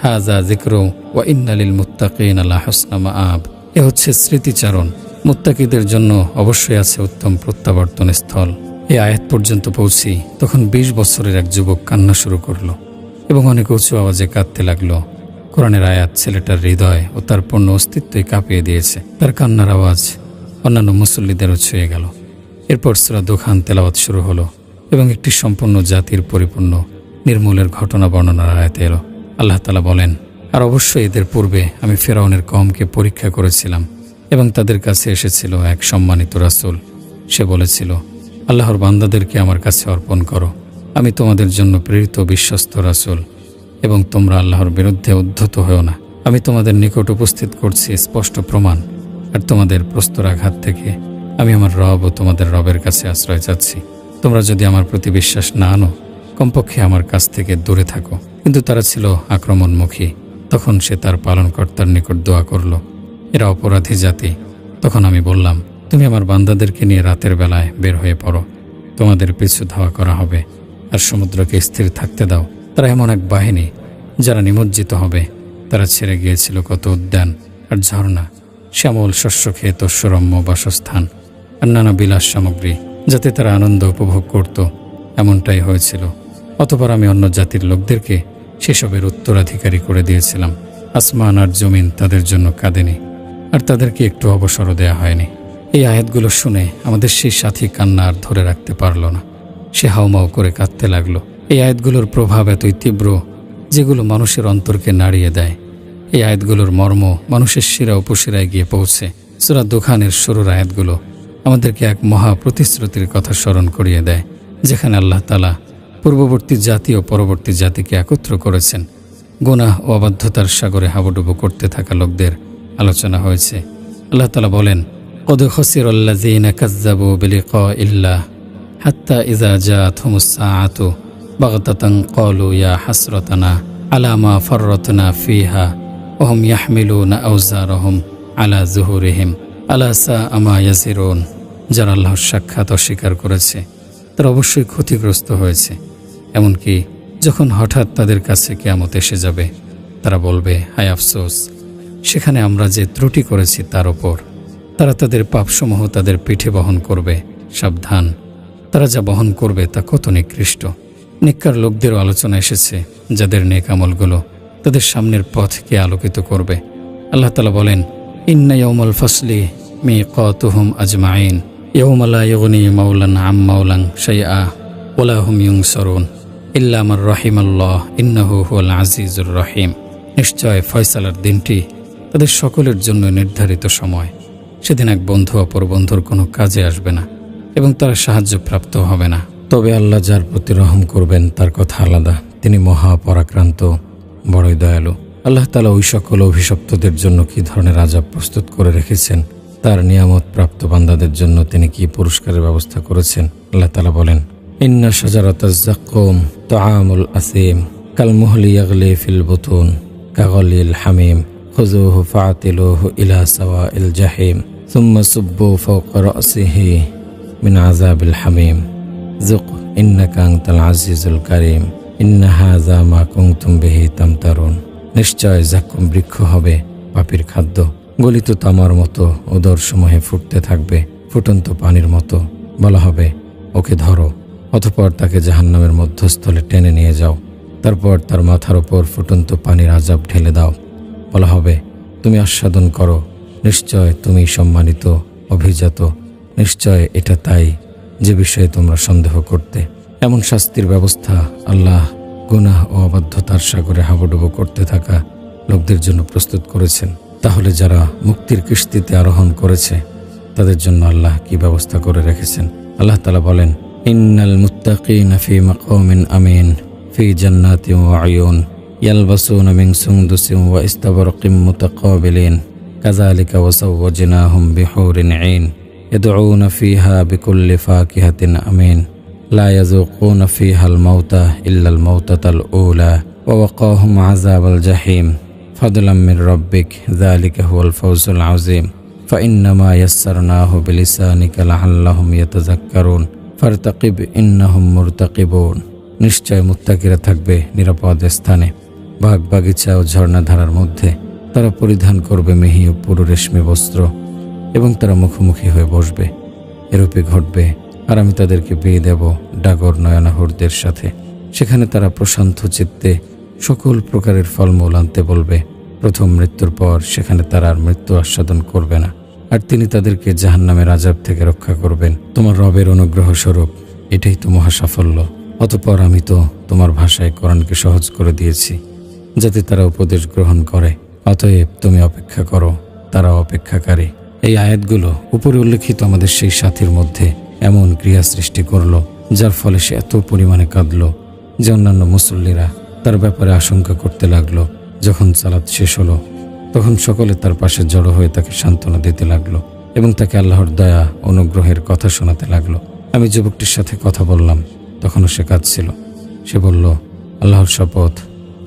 হাযা যিকরু ওয়া ইন্না লিল মুত্তাকিনা লা হুসনা মাআব, এ হচ্ছে স্মৃতিচারণ, মুত্তাকিদের জন্য অবশ্যই আছে উত্তম প্রত্যাবর্তন স্থল, এই আয়াত পর্যন্ত পৌঁছি, তখন 20 বছরের এক যুবক কান্না শুরু করলো এবং অনেক উঁচু আওয়াজে কাঁদতে লাগলো। কোরআনের আয়াত ছেলেটার হৃদয় ও তার পূর্ণ অস্তিত্বই কাঁপিয়ে দিয়েছে। তার কান্নার আওয়াজ অন্যান্য মুসল্লিদেরও ছুঁয়ে গেল। এরপর সূরা দুখান তেলাওয়াত শুরু হলো এবং একটি সম্পূর্ণ জাতির পরিপূর্ণ নির্মূলের ঘটনা বর্ণনার আয়াতে এলো। আল্লাহ তাআলা বলেন, আর অবশ্যই এদের পূর্বে আমি ফেরাউনের কওমকে পরীক্ষা করেছিলাম এবং তাদের কাছে এসেছিল এক সম্মানিত রাসূল। সে বলেছিল, আল্লাহর বান্দাদেরকে আমার কাছে অর্পণ করো, আমি তোমাদের জন্য প্রেরিত বিশ্বস্ত রাসূল, এবং তোমরা আল্লাহর বিরুদ্ধে উদ্ধত হও না। আমি তোমাদের নিকট উপস্থিত করছি স্পষ্ট প্রমাণ, আর তোমাদের প্রস্তরাঘাত থেকে আমি আমার রব ও তোমাদের রবের কাছে আশ্রয় চাচ্ছি। তোমরা যদি আমার প্রতি বিশ্বাস না আনো, কমপক্ষে আমার কাছ থেকে দূরে থাকো। কিন্তু তারা ছিল আক্রমণমুখী। তখন সে তার পালনকর্তার নিকট দোয়া করল, এরা অপরাধী জাতি। তখন আমি বললাম, তুমি আমার বান্দাদেরকে নিয়ে রাতের বেলায় বের হয়ে পড়ো, তোমাদের পিছু ধাওয়া করা হবে, আর সমুদ্রকে স্থির থাকতে দাও। তারা এমন এক বাহিনী যারা নিমজ্জিত হবে। তারা ছেড়ে গিয়েছিল কত উদ্যান আর ঝর্ণা, শ্যামল শস্যক্ষেত, সুরম্য বাসস্থান আর নানা বিলাস সামগ্রী, যাতে তারা আনন্দ উপভোগ করত। এমনটাই হয়েছিল। অতঃপর আমি অন্য জাতির লোকদেরকে সেসবের উত্তরাধিকারী করে দিয়েছিলাম। আসমান আর জমিন তাদের জন্য কাঁদেনি, আর তাদেরকে একটু অবসরও দেয়া হয়নি। এই আয়াতগুলো শুনে আমাদের সেই সাথী কান্না আর ধরে রাখতে পারল না। সে হাউমাউ করে কাঁদতে লাগলো। এই আয়াতগুলোর প্রভাব এতই তীব্র যেগুলো মানুষের অন্তরকে নাড়িয়ে দেয়। এই আয়াতগুলোর মর্ম মানুষের শিরা উপশিরায় গিয়ে পৌঁছে। সূরা দুখানের শুরুর আয়াতগুলো আমাদেরকে এক মহা প্রতিশ্রুতির কথা স্মরণ করিয়ে দেয়, যেখানে আল্লাহ তাআলা পূর্ববর্তী জাতি ও পরবর্তী জাতিকে একত্র করেছেন। গুনাহ ও অবাধ্যতার সাগরে হাবুডুবু করতে থাকা লোকদের আলোচনা হয়েছে। আল্লাহ তাআলা বলেন, কদ খাসিরাল্লাযীনা কাযযাবু বিলিকাইল্লাহ হাত্তা ইযা জাআতহুমুস সাআতু বাগতাতান ক্বালু ইয়া হাসরাতানা আলা মা ফাররাতনা ফিহা ওয়া হুম ইয়াহমিলুনা আওজারহুম আলা যুহুরিহিম আলা সাআ মা ইয়াজিরুন। যারা আল্লাহর সাক্ষাৎ অস্বীকার করেছে তারা অবশ্যই ক্ষতিগ্রস্ত হয়েছে। এমনকি যখন হঠাৎ তাদের কাছে কিয়ামত এসে যাবে, তারা বলবে, হায় আফসোস, সেখানে আমরা যে ত্রুটি করেছি তার ওপর। তারা তাদের পাপসমূহ তাদের পিঠে বহন করবে। সাবধান, তারা যা বহন করবে তা কত নিকৃষ্ট। নেককার লোকদেরও আলোচনা এসেছে, যাদের নেক আমলগুলো তাদের সামনের পথকে আলোকিত করবে। আল্লাহ তাআলা বলেন, ইন্না ইয়াউমাল ফাসলি মিকাতুহুম আজমাইন ইয়াউমা লা ইগনি মাওলান আম মাওলান শাইআ ওয়া লা হুম ইউনসারুন ইল্লা মান রাহিমাল্লাহ ইন্নাহু হুয়াল আজিজুর রহিম। নিশ্চয় ফয়সালার দিনটি তাদের সকলের জন্য নির্ধারিত সময়। সেদিন এক বন্ধু অপর বন্ধুর কোনো কাজে আসবে না। এবং তারা সাহায্যপ্রাপ্ত হবে না। তবে আল্লাহ যার প্রতি রহম করবেন তার কথা আলাদা। তিনি মহাপরাক্রান্ত, বড়ই দয়ালু। আল্লাহ তাআলা ওই সকল অভিশপ্তদের জন্য কি ধরনের আযাব প্রস্তুত করে রেখেছেন, তার নিয়ামত প্রাপ্ত বান্দাদের জন্য তিনি কি পুরস্কারের ব্যবস্থা করেছেন। আল্লাহ তাআলা বলেন, ইন্না শাজারাতাজ যাক্কুম তাআমুল আসিম কালমুহলি ইয়াগলি ফিল বুতুন কাগলিল হামিম খুযুহু ফাআতিলুহু ইলা সাওয়াইল জাহিম সুম্মা সুব্বু ফাওকা রাসিহি মিন আযাবিল হামিম যুক ইন্নাকা আনতাল আজিজুল কারীম ইন্না হাযা মা কুনতুম বিহি তামতারুন। নিশ্চয় যাক্কুম বৃক্ষ হবে পাপীর খাদ্য, গলিত তামার মতো উদরসমূহে ফুটতে থাকবে, ফুটন্ত পানির মতো। বলা হবে, ওকে ধরো, অতঃপর তাকে জাহান্নামের মধ্যস্থলে টেনে নিয়ে যাও, তারপর তার মাথার ওপর ফুটন্ত পানির আযাব ঢেলে দাও। বলা হবে, তুমি আস্বাদন করো, নিশ্চয় তুমি সম্মানিত, অভিজাত। নিশ্চয় এটা তাই যে বিষয়ে তোমরা সন্দেহ করতে। এমন শাস্তির ব্যবস্থা আল্লাহ গুনাহ ও অবাধ্যতার সাগরে হাবুডুবু করতে থাকা লোকদের জন্য প্রস্তুত করেছেন। তাহলে যারা মুক্তির কিস্তিতে আরোহণ করেছে তাদের জন্য আল্লাহ কি ব্যবস্থা করে রেখেছেন। আল্লাহ তাআলা বলেন, ইন্নাল মুত্তাকিনা ফি মাকামিন আমিন ফি জান্নাতিন ওয়া আয়ুন ইয়ালবাসুনা মিন সুনদুসিন ওয়া ইস্তাবরাকিন মুতাকাবিলিন কাযালিকা ওয়া সাওয়াজনাহুম বিহুরিন আইন ইয়াদউনা ফিহা বিকুল্লি ফাকিহাতিন আমিন লা ইয়াযুকুনা ফিহাল মাউতা ইল্লাল মাউতাতাল উলা ওয়া ওয়াকাহুম আযাবাল জাহিম ফাদলাম মির রাব্বিক যালিকা হুয়াল ফাওজুল আযীম ফাইন্নামা ইয়াসসারনাহু বিলিসানিকা লাআল্লাহুম ইয়াতাযাক্কারুন ফারতাকিব ইন্নাহুম মুরতাকিবুন। নিশ্চয় মুত্তাকিরা থাকবে নিরাপদ স্থানে, বাগ বাগিচা ও ঝর্ণাধারার মধ্যে। তারা পরিধান করবে মেহি ও পুরু রেশমি বস্ত্র এবং তারা মুখোমুখি হয়ে বসবে। এরূপে ঘটবে, আর আমি তাদেরকে বিয়ে দেব ডাগর নয়নাহুরদের সাথে। সেখানে তারা প্রশান্ত চিত্তে সকল প্রকারের ফলমূল আনতে বলবে। প্রথম মৃত্যুর পর সেখানে তারা আর মৃত্যু আস্বাদন করবে না, আর তিনি তাদেরকে জাহান্নামের আযাব থেকে রক্ষা করবেন। তোমার রবের অনুগ্রহ স্বরূপ এটাই তো মহা সাফল্য। অতঃপর আমি তো তোমার ভাষায় কোরআনকে সহজ করে দিয়েছি যাতে তারা উপদেশ গ্রহণ করে। অতএব তুমি অপেক্ষা করো, তারা অপেক্ষাকারী। এই আয়াতগুলো উপরে উল্লেখিত আমাদের সেই সাথীর মধ্যে এমন ক্রিয়া সৃষ্টি করল যার ফলে সে এত পরিমাণে কাঁদল যে অন্যান্য মুসল্লিরা তার ব্যাপারে আশঙ্কা করতে লাগলো। যখন সালাত শেষ হলো তখন সকলে তার পাশে জড়ো হয়ে তাকে সান্ত্বনা দিতে লাগলো এবং তাকে আল্লাহর দয়া অনুগ্রহের কথা শোনাতে লাগলো। আমি যুবকটির সাথে কথা বললাম, তখনও সে কাঁদছিল। সে বলল, আল্লাহর শপথ,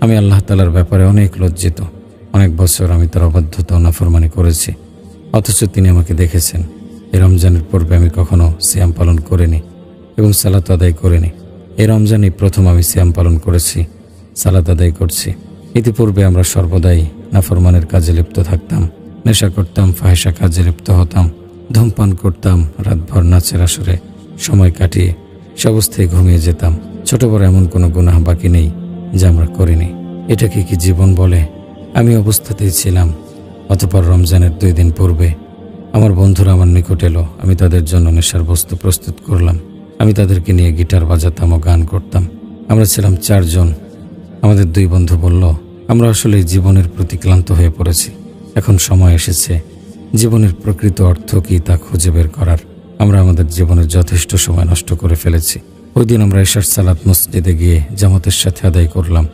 আমি আল্লাহ তাআলার ব্যাপারে অনেক লজ্জিত। অনেক বছর আমি তার অবাধ্যতা ও নাফরমানি করেছি, অথচ তিনি আমাকে দেখেছেন। এই রমজানের পূর্বে আমি কখনো সিয়াম পালন করিনি এবং সালাত আদায় করিনি। এই রমজানই প্রথম আমি সিয়াম পালন করেছি, সালাত আদায় করছি। ইতিপূর্বে আমরা সর্বদাই নাফরমানের কাজে লিপ্ত থাকতাম, নেশা করতাম, ফাহিশা কাজে লিপ্ত হতাম, ধূমপান করতাম, রাতভর নাচের আসরে সময় কাটিয়ে সে অবস্থায় ঘুমিয়ে যেতাম। ছোট বড় এমন কোনো গুনাহ বাকি নেই যা আমরা করিনি। এটাকে কি জীবন বলে? আমি অবস্থাতেই ছিলাম। অতঃপর রমজানের 2 দিন পূর্বে আমার বন্ধুরা আমার নিকট এলো। আমি তাদের জন্য নেশার বস্তু প্রস্তুত করলাম। আমি তাদেরকে নিয়ে গিটার বাজাতাম ও গান করতাম। আমরা ছিলাম 4 জন। আমাদের 2 বন্ধু বলল, আমরা আসলে জীবনের প্রতি ক্লান্ত হয়ে পড়েছি। এখন সময় এসেছে জীবনের প্রকৃত অর্থ কি তা খুঁজে বের করার। আমরা আমাদের জীবনের যথেষ্ট সময় নষ্ট করে ফেলেছি। ওই দিন আমরা এশার সালাত মসজিদে গিয়ে জামাতের সাথে আদায় করলাম।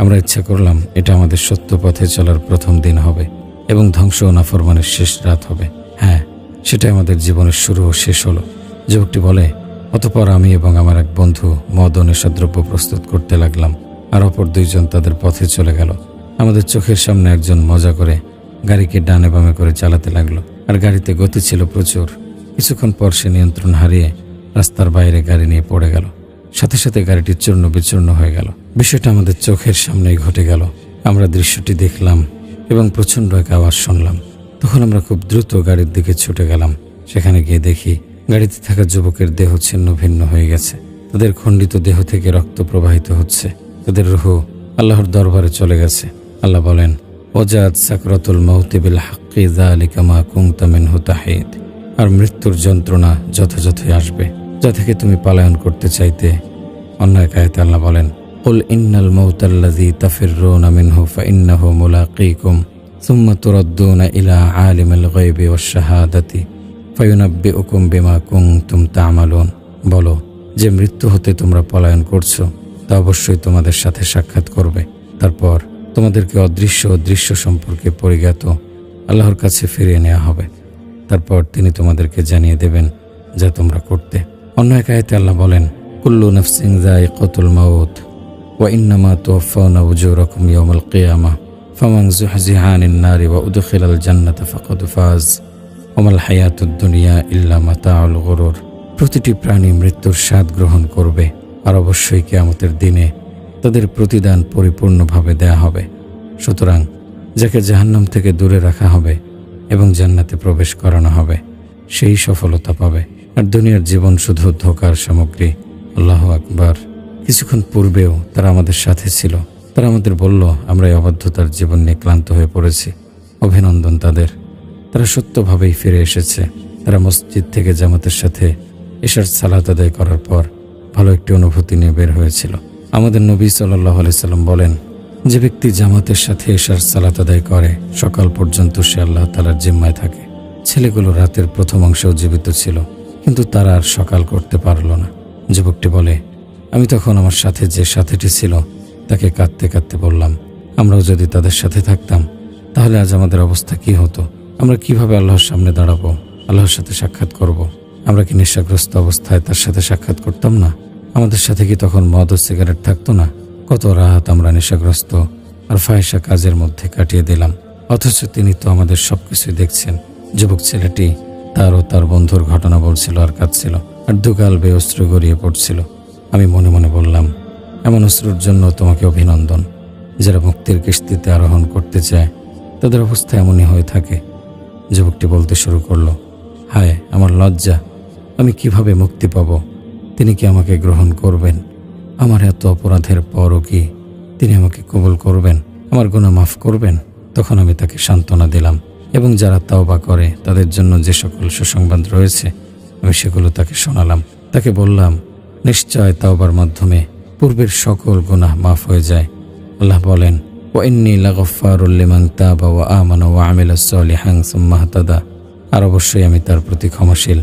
আমরা ইচ্ছা করলাম এটা আমাদের সত্য পথে চলার প্রথম দিন হবে এবং ধ্বংস ও নাফরমানের শেষ রাত হবে। হ্যাঁ, সেটাই আমাদের জীবনের শুরু ও শেষ হলো। যুবকটি বলে, অতঃপর আমি এবং আমার এক বন্ধু মদ ও নেশাদ্রব্য প্রস্তুত করতে লাগলাম, আর অপর 2 জন তাদের পথে চলে গেল। আমাদের চোখের সামনে একজন মজা করে গাড়িকে ডানে বামে করে চালাতে লাগলো, আর গাড়িতে গতি ছিল প্রচুর। কিছুক্ষণ পর সে নিয়ন্ত্রণ হারিয়ে রাস্তার বাইরে গাড়ি নিয়ে পড়ে গেল। সাথে সাথে গাড়িটি চূর্ণ বিচূর্ণ হয়ে গেল। বিষয়টা আমাদের চোখের সামনেই ঘটে গেল। আমরা দৃশ্যটি দেখলাম এবং প্রচণ্ড এক আওয়াজ শুনলাম। তখন আমরা খুব দ্রুত গাড়ির দিকে ছুটে গেলাম। সেখানে গিয়ে দেখি গাড়িতে থাকা যুবকের দেহ ছিন্ন ভিন্ন হয়ে গেছে। তাদের খণ্ডিত দেহ থেকে রক্ত প্রবাহিত হচ্ছে। তাদের রূহ আল্লাহর দরবারে চলে গেছে। আল্লাহ বলেন, ওয়াজাত সাকরাতুল মাউতি বিল হাক্কি যালিকা মা কুনতা মিনহু তাহিদ। আর মৃত্যুর যন্ত্রণা যথাযথই আসবে, যা থেকে তুমি পালায়ন করতে চাইতে। অন্য এক আয়াতে আল্লাহ বলেন, কুল ইন্নাল মাউতাল্লাযী তাফিররুনা মিনহু ফাইন্নাহু মুলাকীকুম সুম্মা তুরাদ্দুনা ইলা আলিমিল গায়বি ওয়াশ শাহাদাতি ফায়ুনাব্বিউকুম বিমা কুনতুম তা'মালুন, বলো যে মৃত্যু হতে তোমরা পলায়ন করছো তা অবশ্যই তোমাদের সাথে সাক্ষাৎ করবে। তারপর তোমাদেরকে অদৃশ্য ও দৃশ্য সম্পর্কে পরিজ্ঞাত আল্লাহর কাছে ফিরিয়ে নেওয়া হবে। তারপর তিনি তোমাদেরকে জানিয়ে দেবেন যা তোমরা করতে। অন্য এক আয়াতে আল্লাহ বলেন, কুল্লু নাফসিন যায়িকাতুল মাউত ওয়া ইন্নামা তুওয়াফাউনা উজুরাকুম ইয়াওমাল কিয়ামাহ ফামান যুহজিহা আনিন নারি ওয়া উদখিলাল জান্নাতা ফাকাদ ফাজ ওয়া মাল হায়াতুদ দুনিয়া ইল্লা মাতাউল গুরুর। প্রতিটি প্রাণী মৃত্যুর স্বাদ গ্রহণ করবে, আর অবশ্যই কিয়ামতের দিনে তাদের প্রতিদান পরিপূর্ণভাবে দেয়া হবে। সুতরাং যাকে জাহান্নাম থেকে দূরে রাখা হবে এবং জান্নাতে প্রবেশ করানো হবে সেই সফলতা পাবে। আর দুনিয়ার জীবন শুধু ধোঁকার সামগ্রী। আল্লাহু আকবার। কিছুক্ষণ পূর্বেও তারা আমাদের সাথে ছিল। তারা আমাদের বলল, আমরা এই অবাধ্যতার জীবন নিয়ে ক্লান্ত হয়ে পড়েছি। অভিনন্দন তাদের, তারা সত্যভাবেই ফিরে এসেছে। তারা মসজিদ থেকে জামাতের সাথে এশার সালাত আদায় করার পর ভালো একটি অনুভূতি নিয়ে বের হয়েছিল। আমাদের নবী সাল্লাল্লাহু আলাইহি সাল্লাম বলেন, যে ব্যক্তি জামাতের সাথে এশার সালাত আদায় করে সকাল পর্যন্ত সে আল্লাহ তাআলার জিম্মায় থাকে। ছেলেগুলো রাতের প্রথম অংশেও জীবিত ছিল, কিন্তু তারা আর সকাল করতে পারল না। যুবকটি বলে, আমি তখন আমার সাথে যে সাথীটি ছিল তাকে কাঁদতে কাঁদতে বললাম, আমরাও যদি তাদের সাথে থাকতাম তাহলে আজ আমাদের অবস্থা কি হতো? আমরা কিভাবে আল্লাহর সামনে দাঁড়াবো, আল্লাহর সাথে সাক্ষাৎ করব? আমরা কি নেশাগ্রস্ত অবস্থায় তার সাথে সাক্ষাৎ করতাম না? আমাদের সাথে কি তখন মদ ও সিগারেট থাকতো না? কত রাত আমরা নেশাগ্রস্ত আর ফাহিশা কাজের মধ্যে কাটিয়ে দিলাম, অথচ তিনি তো আমাদের সবকিছুই দেখছেন। যুবক ছেলেটি তার ও তার বন্ধুর ঘটনা বলছিল আর কাঁদছিল, আর দুগাল বেয়ে অশ্রু গড়িয়ে পড়ছিল। আমি মনে মনে বললাম, এমন অশ্রুর জন্য তোমাকে অভিনন্দন। যারা মুক্তির কিস্তিতে আরোহণ করতে চায় তাদের অবস্থা এমনই হয়ে থাকে। যুবকটি বলতে শুরু করলো, হায় আমার লজ্জা, আমি কিভাবে মুক্তি পাব? তিনি কি আমাকে গ্রহণ করবেন? আমার এত অপরাধের পরও কি তিনি আমাকে কবুল করবেন, আমার গুনাহ মাফ করবেন? তখন আমি তাকে সান্ত্বনা দিলাম এবং যারা তাওবা করে তাদের জন্য যে সকল সুসংবাদ রয়েছে আমি সেগুলো তাকে শোনালাম। তাকে বললাম, নিশ্চয় তাওবার মাধ্যমে পূর্বের সকল গুনাহ মাফ হয়ে যায়। আল্লাহ বলেন, ওয়া ইন্নী লাগাফফারুল লিমান তাবা ওয়া আমানা ওয়া আমিলা সলিহান সুম্মা ইহতাদা। আর অবশ্যই আমি তার প্রতি ক্ষমাশীল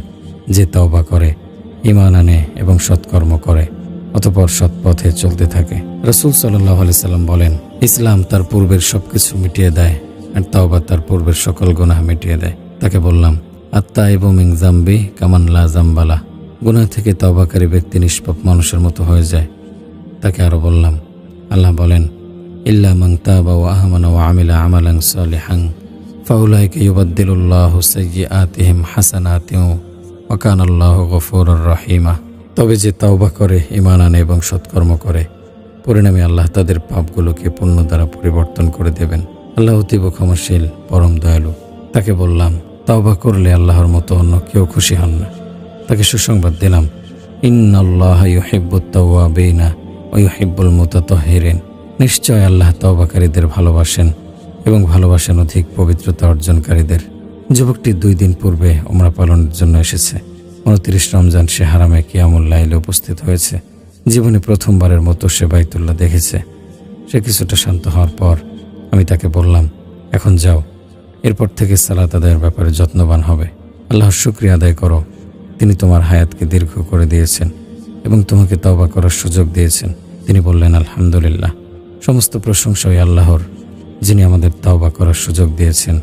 যে তাওবা করে, ঈমান আনে এবং সৎকর্ম করে, অতঃপর সৎ পথে চলতে থাকে। রাসূল সাল্লাল্লাহু আলাইহি সাল্লাম বলেন, ইসলাম তার পূর্বের সবকিছু মিটিয়ে দেয় আর তাওবা তার পূর্বের সকল গুনাহ মিটিয়ে দেয়। তাকে বললাম, আত-তাইবু মিন যামবি কামান লা যামবালা। গুনাহ থেকে তাওবাকারী ব্যক্তি নিষ্পাপ মানুষের মতো হয়ে যায়। তাকে আরো বললাম, আল্লাহ বলেন, ইল্লা মান তাবা ওয়া আমানা ওয়া আমিলা আমালান সালিহান ফাউলাইকা ইউবাদদিলুল্লাহু সাইয়্যাতিহিম হাসানাতিন ওয়া কানাল্লাহু গফুরুর রহিমা। তবে যে তাওবা করে, ঈমান আনে এবং সৎকর্ম করে, পরিণামে আল্লাহ তাদের পাপগুলোকে পুণ্য দ্বারা পরিবর্তন করে দেবেন। আল্লাহ অতীব ক্ষমাশীল, পরম দয়ালু। তাকে বললাম, তাওবা করলে আল্লাহর মতো অন্য কেউ খুশি হন না। তাকে সুসংবাদ দিলাম, ইন্নাল্লাহা ইউহিব্বুত তাওয়াবিনা ওয়া ইউহিব্বুল মুতাতাহহিরিন। নিশ্চয় আল্লাহ তাওবাকারীদের ভালোবাসেন এবং ভালোবাসেন অধিক পবিত্রতা অর্জনকারীদের। যুবকটি 2 দিন পূর্বে উমরা পালনের জন্য এসেছে। 29 রমজান সে হারামে কিয়ামুল লাইলে উপস্থিত হয়েছে। জীবনে প্রথমবারের মতো সে বাইতুল্লাহ দেখেছে। সে কিছুটা শান্ত হওয়ার পর আমি তাকে বললাম, এখন যাও, এরপর থেকে সালাত আদায়ের ব্যাপারে যত্নবান হবে। আল্লাহর শুকরিয়া আদায় করো, তিনি তোমার হায়াতকে দীর্ঘ করে দিয়েছেন এবং তোমাকে তওবা করার সুযোগ দিয়েছেন। তিনি বললেন, আলহামদুলিল্লাহ, সমস্ত প্রশংসা ওই আল্লাহর, যিনি আমাদের তওবা করার সুযোগ দিয়েছেন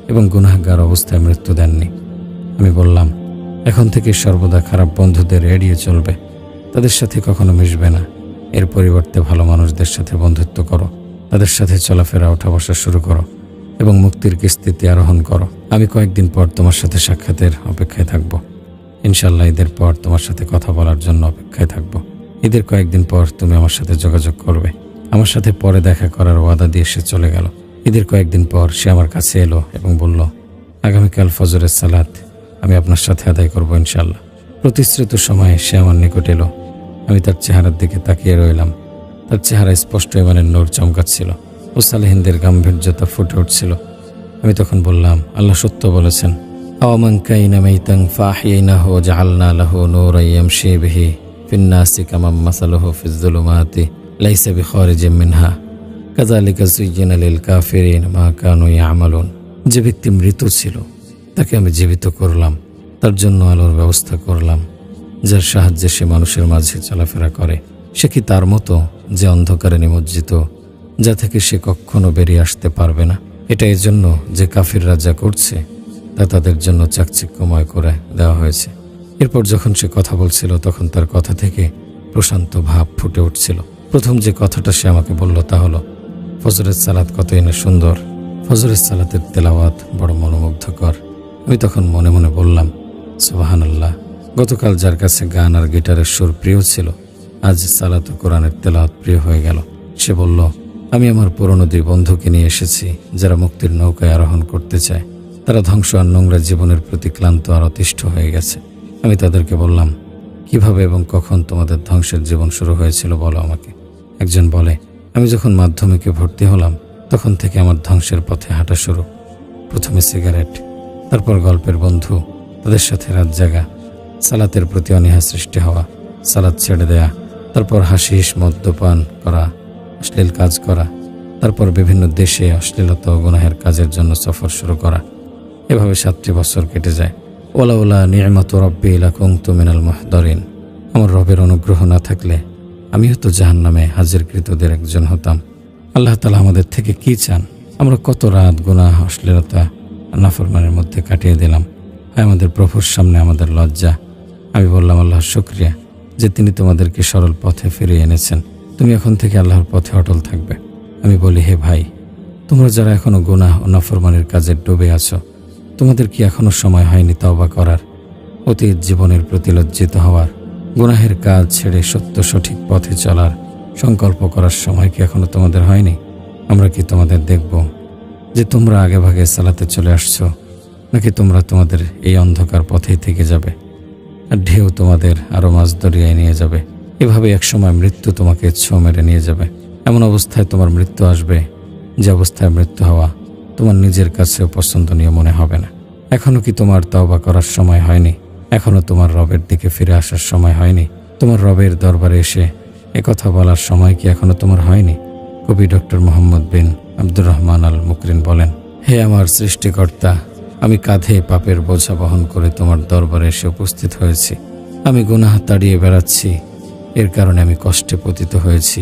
এবং গুনাহগার অবস্থায় মৃত্যু দেননি। আমি বললাম, এখন থেকে সর্বদা খারাপ বন্ধুদের এড়িয়ে চলবে, তাদের সাথে কখনো মিশবে না। এর পরিবর্তে ভালো মানুষদের সাথে বন্ধুত্ব করো, তাদের সাথে চলাফেরা ওঠা বসা শুরু করো এবং মুক্তির কিস্তিতে আরোহণ করো। আমি কয়েকদিন পর তোমার সাথে সাক্ষাতের অপেক্ষায় থাকব। ইনশাআল্লাহ ঈদের পর তোমার সাথে কথা বলার জন্য অপেক্ষায় থাকব। ঈদের কয়েকদিন পর তুমি আমার সাথে যোগাযোগ করবে। আমার সাথে পরে দেখা করার ওয়াদা দিয়ে সে চলে গেল। ঈদের কয়েকদিন পর সে আমার কাছে এলো এবং বলল, আগামীকাল ফজরের সালাত আমি আপনার সাথে আদায় করব ইনশাআল্লাহ। প্রতিশ্রুত সময়ে সে আমার নিকট এলো। আমি তার চেহারার দিকে তাকিয়ে রইলাম। তার চেহারা স্পষ্ট ঈমানের নূর চমকাচ্ছিল ও সালেহিনদের গাম্ভীর্যতা ফুটে উঠছিল। আমি তখন বললাম, আল্লাহ সত্য বলেছেন, আওয়ামান কাইনা মাইতান ফাহিয়ানাহু ওয়া জাআলনা লাহু নূরান ইয়ামশি বিহি ফিন-নাসি কামান মাসালুহু ফিয-যুলুমাতি লাইসা বিখারিজিম মিনহা কাযালিকা যুয়্যিনা লিল কাফিরিন মা কানু ইয়ামালুন। যে ব্যক্তি মৃত ছিল তাকে আমি জীবিত করলাম তার জন্য আলোর ব্যবস্থা করলাম, যার সাহায্যে সে মানুষের মাঝে চলাফেরা করে। সে কি তার মতো যে অন্ধকারে নিমজ্জিত, যা থেকে সে কখনো বেরিয়ে আসতে পারবে না? এটা এজন্য যে কাফিররা যা করছে তা তাদের জন্য চাকচিক্যময় করে দেওয়া হয়েছে। এরপর যখন সে কথা বলছিল তখন তার কথা থেকে প্রশান্ত ভাব ফুটে উঠছিল। প্রথম যে কথাটা সে আমাকে বলল তা হলো, ফজরের সালাত কতই না সুন্দর, ফজরের সালাতের তেলাওয়াত বড় মনোমুগ্ধকর। আমি তখন মনে মনে বললাম, সুবহানাল্লাহ, গতকাল যার কাছে গান আর গিটারের সুর প্রিয় ছিল, আজ সালাত ও কোরআনের তেলাওয়াত প্রিয় হয়ে গেল। সে বলল, আমি আমার পুরনো দুই বন্ধুকে নিয়ে এসেছি যারা মুক্তির নৌকায় আরোহণ করতে চায়। তারা ধ্বংস আর নোংরা জীবনের প্রতি ক্লান্ত আর অতিষ্ঠ হয়ে গেছে। আমি তাদেরকে বললাম, কিভাবে এবং কখন তোমাদের ধ্বংসের জীবন শুরু হয়েছিল বলো আমাকে। একজন বলে, আমি যখন মাধ্যমিকে ভর্তি হলাম তখন থেকে আমার ধ্বংসের পথে হাঁটা শুরু। প্রথমে সিগারেট, তারপর গল্পের বন্ধু, তাদের সাথে রাত জাগা, সালাতের প্রতি অনীহা সৃষ্টি হওয়া, সালাত ছেড়ে দেয়া, তারপর হাসিস, মদ্যপান করা, অশ্লীল কাজ করা, তারপর বিভিন্ন দেশে অশ্লীলতা ও গুনাহের কাজের জন্য সফর শুরু করা। এভাবে 7টি বছর কেটে যায়। ওয়ালাউলা নি'মাতু রাব্বি লাকুনতু মিনাল মুহদারিন। আমার রবের অনুগ্রহ না থাকলে আমিও তো জাহান্নামে হাজিরকৃতদের একজন হতাম। আল্লাহ তাআলা আমাদের থেকে কি চান? আমরা কত রাত গুনাহ, অশ্লীলতা, নাফরমানের মধ্যে কাটিয়ে দিলাম। হয় আমাদের প্রভুর সামনে আমাদের লজ্জা। আমি বললাম, আল্লাহর শুকরিয়া যে তিনি তোমাদেরকে সরল পথে ফিরিয়ে এনেছেন। তুমি এখন থেকে আল্লাহর পথে অটল থাকবে। আমি বলি, হে ভাই, তোমরা যারা এখনো গুনাহ ও নাফরমানের কাজে ডুবে আছো, তোমাদের কি এখনো সময় হয়নি তওবা করার, অতীত জীবনের প্রতি লজ্জিত হওয়ার, গুনাহের কাজ ছেড়ে সত্য সঠিক পথে চলার সংকল্প করার সময় কি এখনো তোমাদের হয়নি? আমরা কি তোমাদের দেখব যে তোমরা আগে ভাগে সালাতে চলে আসছো, নাকি তোমরা তোমাদের এই অন্ধকার পথেই থেকে যাবে আর ঢেউ তোমাদের আরো মাঝ দরিয়ায় নিয়ে যাবে? এভাবে একসময় মৃত্যু তোমাকে ছো মেরে নিয়ে যাবে। এমন অবস্থায় তোমার মৃত্যু আসবে যে অবস্থায় মৃত্যু হওয়া তোমার নিজের কাছেও পছন্দনীয় মনে হবে না। এখনো কি তোমার তওবা করার সময় হয়নি? এখনো তোমার রবের দিকে ফিরে আসার সময় হয়নি? তোমার রবের দরবারে এসে একথা বলার সময় কি এখনো তোমার হয়নি? কবি ডক্টর মোহাম্মদ বিন আব্দুর রহমান আল মুকরিন বলেন, হে আমার সৃষ্টিকর্তা, আমি কাঁধে পাপের বোঝা বহন করে তোমার দরবারে এসে উপস্থিত হয়েছি। আমি গুনাহ তাড়িয়ে বেড়াচ্ছি, এর কারণে আমি কষ্টে পতিত হয়েছি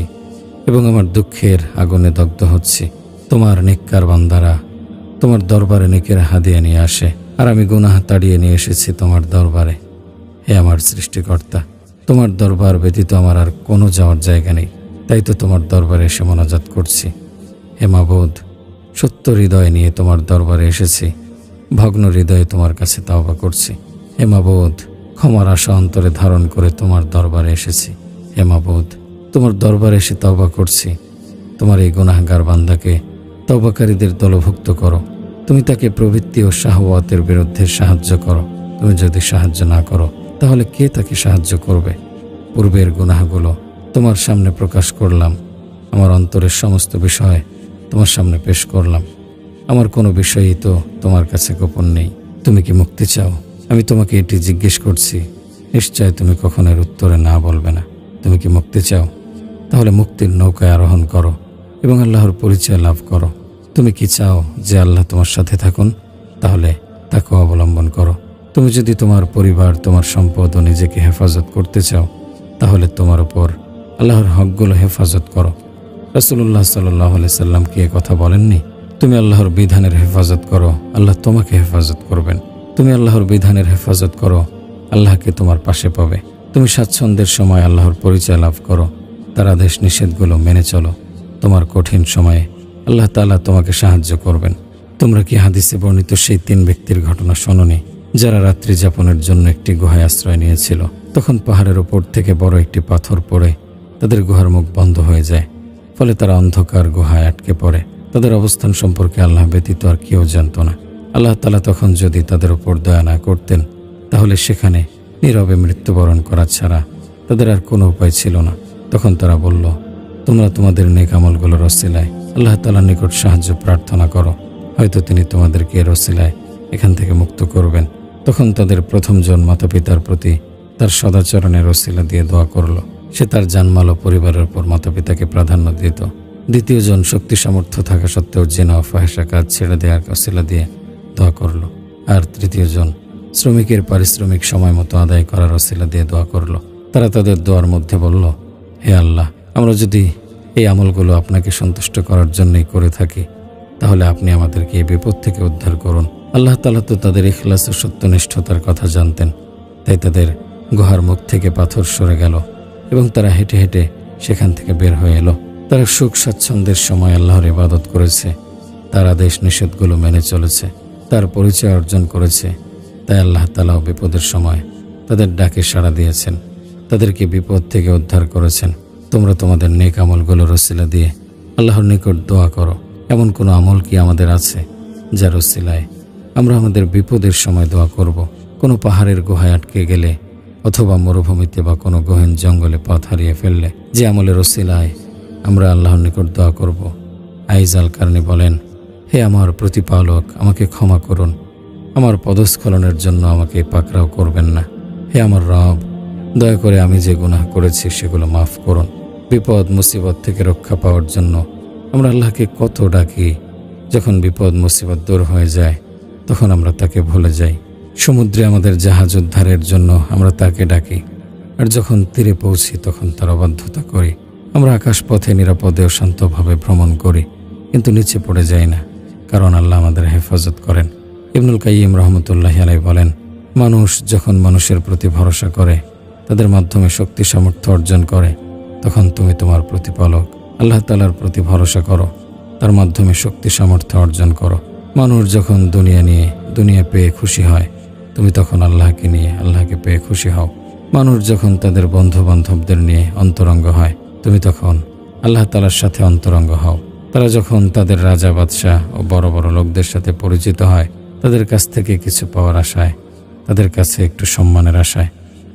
এবং আমার দুঃখের আগুনে দগ্ধ হচ্ছি। তোমার নেককার বান্দারা তোমার দরবারে নেকের হাদিয়া নিয়ে আসে, আর আমি গুনাহ তাড়িয়ে নিয়ে এসেছি তোমার দরবারে। হে আমার সৃষ্টিকর্তা, তোমার দরবার ব্যতীত আমার আর কোনো যাওয়ার জায়গা নেই, তাই তো তোমার দরবারে এসে মোনাজাত করছি। হে মাবুদ, সত্য হৃদয় নিয়ে তোমার দরবারে এসেছি, ভগ্ন হৃদয়ে তোমার কাছে তাওবা করছি। হে মাবুদ, ক্ষমার আশা অন্তরে ধারণ করে তোমার দরবারে এসেছি। হে মাবুদ, তোমার দরবারে এসে তাওবা করছি। তোমার এই গুনাহগার বান্দাকে তওবাকারীদের দলভুক্ত করো। তুমি তাকে প্রবৃত্তি ও শাহওয়াতের বিরুদ্ধে সাহায্য করো। তুমি যদি সাহায্য না করো তাহলে কে তাকে সাহায্য করবে? পূর্বের গুনাহগুলো তোমার সামনে প্রকাশ করলাম, আমার অন্তরের সমস্ত বিষয় তোমার সামনে পেশ করলাম। আমার কোনো বিষয়ই তো তোমার কাছে গোপন নেই। তুমি কি মুক্তি চাও? আমি তোমাকে এটি জিজ্ঞেস করছি, নিশ্চয় তুমি কখনো এর উত্তরে না বলবে না। তুমি কি মুক্তি চাও? তাহলে মুক্তির নৌকায় আরোহণ করো এবং আল্লাহর পরিচয় লাভ করো। তুমি কি চাও যে আল্লাহ তোমার সাথে থাকুন? তাহলে তাকে অবলম্বন করো। তুমি যদি তোমার পরিবার, তোমার সম্পদ ও নিজেকে হেফাজত করতে চাও, তাহলে তোমার উপর আল্লাহর হকগুলো হেফাজত করো। রাসূলুল্লাহ সাল্লাল্লাহু আলাইহি সাল্লাম কি কথা বলেননি? তুমি আল্লাহর বিধানের হেফাজত করো, আল্লাহ তোমাকে হেফাজত করবেন। তুমি আল্লাহর বিধানের হেফাজত করো, আল্লাহকে তোমার পাশে পাবে। তুমি স্বাচ্ছন্দ্যের সময় আল্লাহর পরিচয় লাভ করো, তার আদেশ নিষেধগুলো মেনে চলো। তোমার কঠিন সময়ে আল্লাহ তাআলা তোমাকে সাহায্য করবেন। তোমরা কি হাদিসে বর্ণিত সেই 3 ব্যক্তির ঘটনা শোনোনি যারা রাত্রি যাপনের জন্য একটি গুহায় আশ্রয় নিয়েছিল? তখন পাহাড়ের ওপর থেকে বড় একটি পাথর পড়ে তাদের গুহার মুখ বন্ধ হয়ে যায়, ফলে তারা অন্ধকার গুহায় আটকে পড়ে। তাদের অবস্থান সম্পর্কে আল্লাহ ব্যতীত আর কেউ জানত না। আল্লাহ তাআলা তখন যদি তাদের উপর দয়া না করতেন তাহলে সেখানে নীরবে মৃত্যুবরণ করা ছাড়া তাদের আর কোনো উপায় ছিল না। তখন তারা বলল, তোমরা তোমাদের নেক আমলগুলোর ওসিলায় আল্লাহ তাআলার নিকট সাহায্য প্রার্থনা করো, হয়তো তিনি তোমাদেরকে এর ওসিলায় এখান থেকে মুক্ত করবেন। তখন তাদের প্রথমজন মাতা পিতার প্রতি তার সদাচরণের ওসিলা দিয়ে দোয়া করল। সে তার জানমাল ও পরিবারের উপর মাতা পিতাকে প্রাধান্য দিত। দ্বিতীয়জন শক্তি সামর্থ্য থাকা সত্ত্বেও জিনা ও ফাহিশা কাজ ছেড়ে দেওয়ার ওসিলা দিয়ে দোয়া করল। আর তৃতীয়জন শ্রমিকের পারিশ্রমিক সময় মতো আদায় করার ওসিলা দিয়ে দোয়া করলো। তারা তাদের দোয়ার মধ্যে বলল, হে আল্লাহ, আমরা যদি এই আমলগুলো আপনাকে সন্তুষ্ট করার জন্যই করে থাকি, তাহলে আপনি আমাদেরকে এই বিপদ থেকে উদ্ধার করুন। আল্লাহ তাআলা তো তাদের ইখলাস ও সত্যনিষ্ঠতার কথা জানতেন, তাই তাদের গুহার মুখ থেকে পাথর সরে গেল এবং তারা হেঁটে হেঁটে সেখান থেকে বের হয়ে এলো। তারা সুখ স্বাচ্ছন্দ্যের সময় আল্লাহর ইবাদত করেছে, তার আদেশ নিষেধগুলো মেনে চলেছে, তার পরিচয় অর্জন করেছে। তাই আল্লাহ তাআলাও বিপদের সময় তাদের ডাকে সাড়া দিয়েছেন, তাদেরকে বিপদ থেকে উদ্ধার করেছেন। তোমরা তোমাদের নেক আমলগুলোর ওসিলা দিয়ে আল্লাহর নিকট দোয়া করো। এমন কোনো আমল কি আমাদের আছে যার ওসিলায় আমরা আমাদের বিপদের সময় দোয়া করব? কোনো পাহাড়ের গুহায় আটকে গেলে অথবা মরুভূমিতে বা কোনো গহীন জঙ্গলে পথ হারিয়ে ফেললে যে আমলের ওসিলায় আমরা আল্লাহর নিকট দোয়া করব। আইজ আল কারনি বলেন, হে আমার প্রতিপালক, আমাকে ক্ষমা করুন, আমার পদস্খলনের জন্য আমাকে পাকড়াও করবেন না। হে আমার রব, দয়া করে আমি যে গুনাহ করেছি সেগুলো মাফ করুন। বিপদ মুসিবত থেকে রক্ষা পাওয়ার জন্য আমরা আল্লাহকে কত ডাকি, যখন বিপদ মুসিবত দূর হয়ে যায় তখন আমরা তাকে ভুলে যাই। সমুদ্রে আমাদের জাহাজ উদ্ধারের জন্য আমরা তাকে ডাকি, আর যখন তীরে পৌঁছি তখন তার অবাধ্যতা করি। আমরা আকাশপথে নিরাপদে ও শান্তভাবে ভ্রমণ করি, কিন্তু নিচে পড়ে যাই না, কারণ আল্লাহ আমাদের হেফাজত করেন। ইবনুল কাইয়িম রাহমাতুল্লাহি আলাইহি বলেন, মানুষ যখন মানুষের প্রতি ভরসা করে, তাদের মাধ্যমে শক্তি সামর্থ্য অর্জন করে, তখন তুমি তোমার প্রতিপালক আল্লাহ তাআলার প্রতি ভরসা করো, তার মাধ্যমে শক্তি সামর্থ্য অর্জন করো। মানুষ যখন দুনিয়া পেয়ে খুশি হয়, তুমি তখন আল্লাহকে নিয়ে আল্লাহকে পেয়ে খুশি হও। মানুষ যখন তাদের বন্ধু বান্ধবদের নিয়ে অন্তরঙ্গ হয়, তুমি তখন আল্লাহ তাআলার সাথে অন্তরঙ্গ হও। তারা যখন তাদের রাজা বাদশাহ ও বড় বড় লোকদের সাথে পরিচিত হয়, তাদের কাছ থেকে কিছু পাওয়ার আশায়, তাদের কাছে একটু সম্মানের আশায়,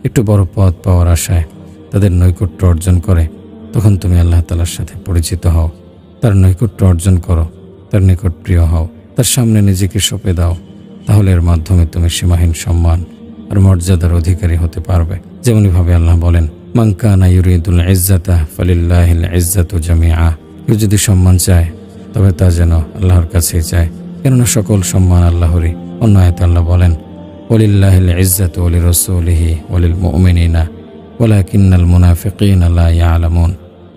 একটু বড় পদ পাওয়ার আশায় তাদের নৈকট্য অর্জন করে, তখন তুমি আল্লাহ তাআলার সাথে পরিচিত হও, তার নৈকট্য অর্জন করো, তার নিকট প্রিয় হও, তার সামনে নিজেকে সঁপে দাও। তাহলে এর মাধ্যমে তুমি সীমাহীন সম্মান আর মর্যাদার অধিকারী হতে পারবে। যেমনইভাবে আল্লাহ বলেন, মান কানা ইউরিদুল ইজ্জাতা ফালিল্লাহিল ইজ্জাতু জামিআ। কেউ যদি সম্মান চায় তবে তা যেন আল্লাহর কাছেই চায়, কেননা সকল সম্মান আল্লাহরই। অন্য আয়াতে আল্লাহ বলেন, ওয়ালিল্লাহিল ইজ্জাতু ওয়া লিরাসূলিহি ওয়া লিল মুমিনিনা ওয়ালাকিন্নাল মুনাফিকিনা লা ইয়ালামুন।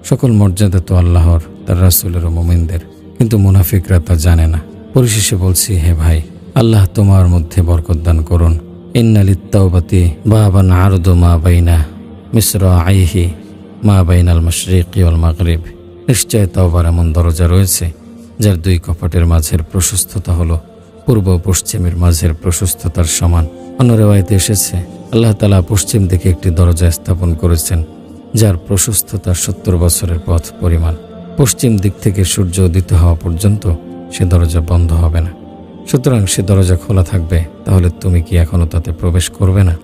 সকল মর্যাদা তো আল্লাহর, তার রাসূলের ও মুমিনদের, কিন্তু মুনাফিকরা তা জানে না। পরিশেষে বলছি, হে ভাই, আল্লাহ তোমার মধ্যে বরকত দান করুন। ইন্না লিত-তাওবাতি বাবান আরদু মা বাইনা মিসরাইহি মা বাইনাল মাশরিকি ওয়াল মাগরিব। নিশ্চয় তওবার এমন দরজা রয়েছে যার দুই কপাটের মাঝের প্রশস্ততা হলো পূর্ব ও পশ্চিমের মাঝের প্রশস্ততার সমান। অন্য রিওয়ায়াতে এসেছে, আল্লাহ তাআলা পশ্চিম দিকে একটি দরজা স্থাপন করেছেন যার প্রশস্ততা 70 বছরের পথ পরিমাণ। পশ্চিম দিক থেকে সূর্য উদিত হওয়া পর্যন্ত সে দরজা বন্ধ হবে না। সুতরাং সে দরজা খোলা থাকবে, তাহলে তুমি কি এখনো তাতে প্রবেশ করবে না?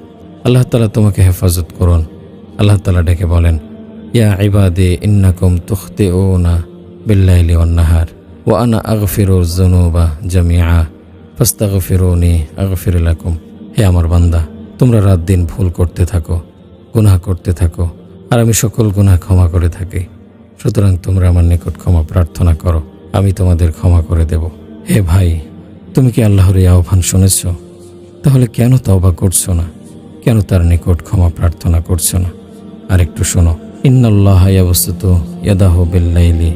আল্লাহ তাআলা তোমাকে হেফাজত করুন। আল্লাহ তাআলা ডেকে বলেন, ইয়া ইবাদি ইন্নাকুম তুখতিউনা বিল্লাইলি ওয়ান নাহার ওয়া আনা আগফিরুয যুনুবা জামিআ ফাস্তাগফিরুনি আগফির লাকুম। হে আমার বান্দা, তোমরা রাত দিন ভুল করতে থাকো, গুনাহ করতে থাকো, আর আমি সকল গুনাহ ক্ষমা করে থাকি। সুতরাং তোমরা আমার নিকট ক্ষমা প্রার্থনা করো, আমি তোমাদের ক্ষমা করে দেব। হে ভাই, তুমি কি আল্লাহর এই আহ্বান শুনেছ? তাহলে কেন তওবা করছো না? কেন তার নিকট ক্ষমা প্রার্থনা করছো না? আর একটু শোনো, ইন্নাল্লাহা ইয়াবসুতু ইয়াদাহু বিল-লাইলি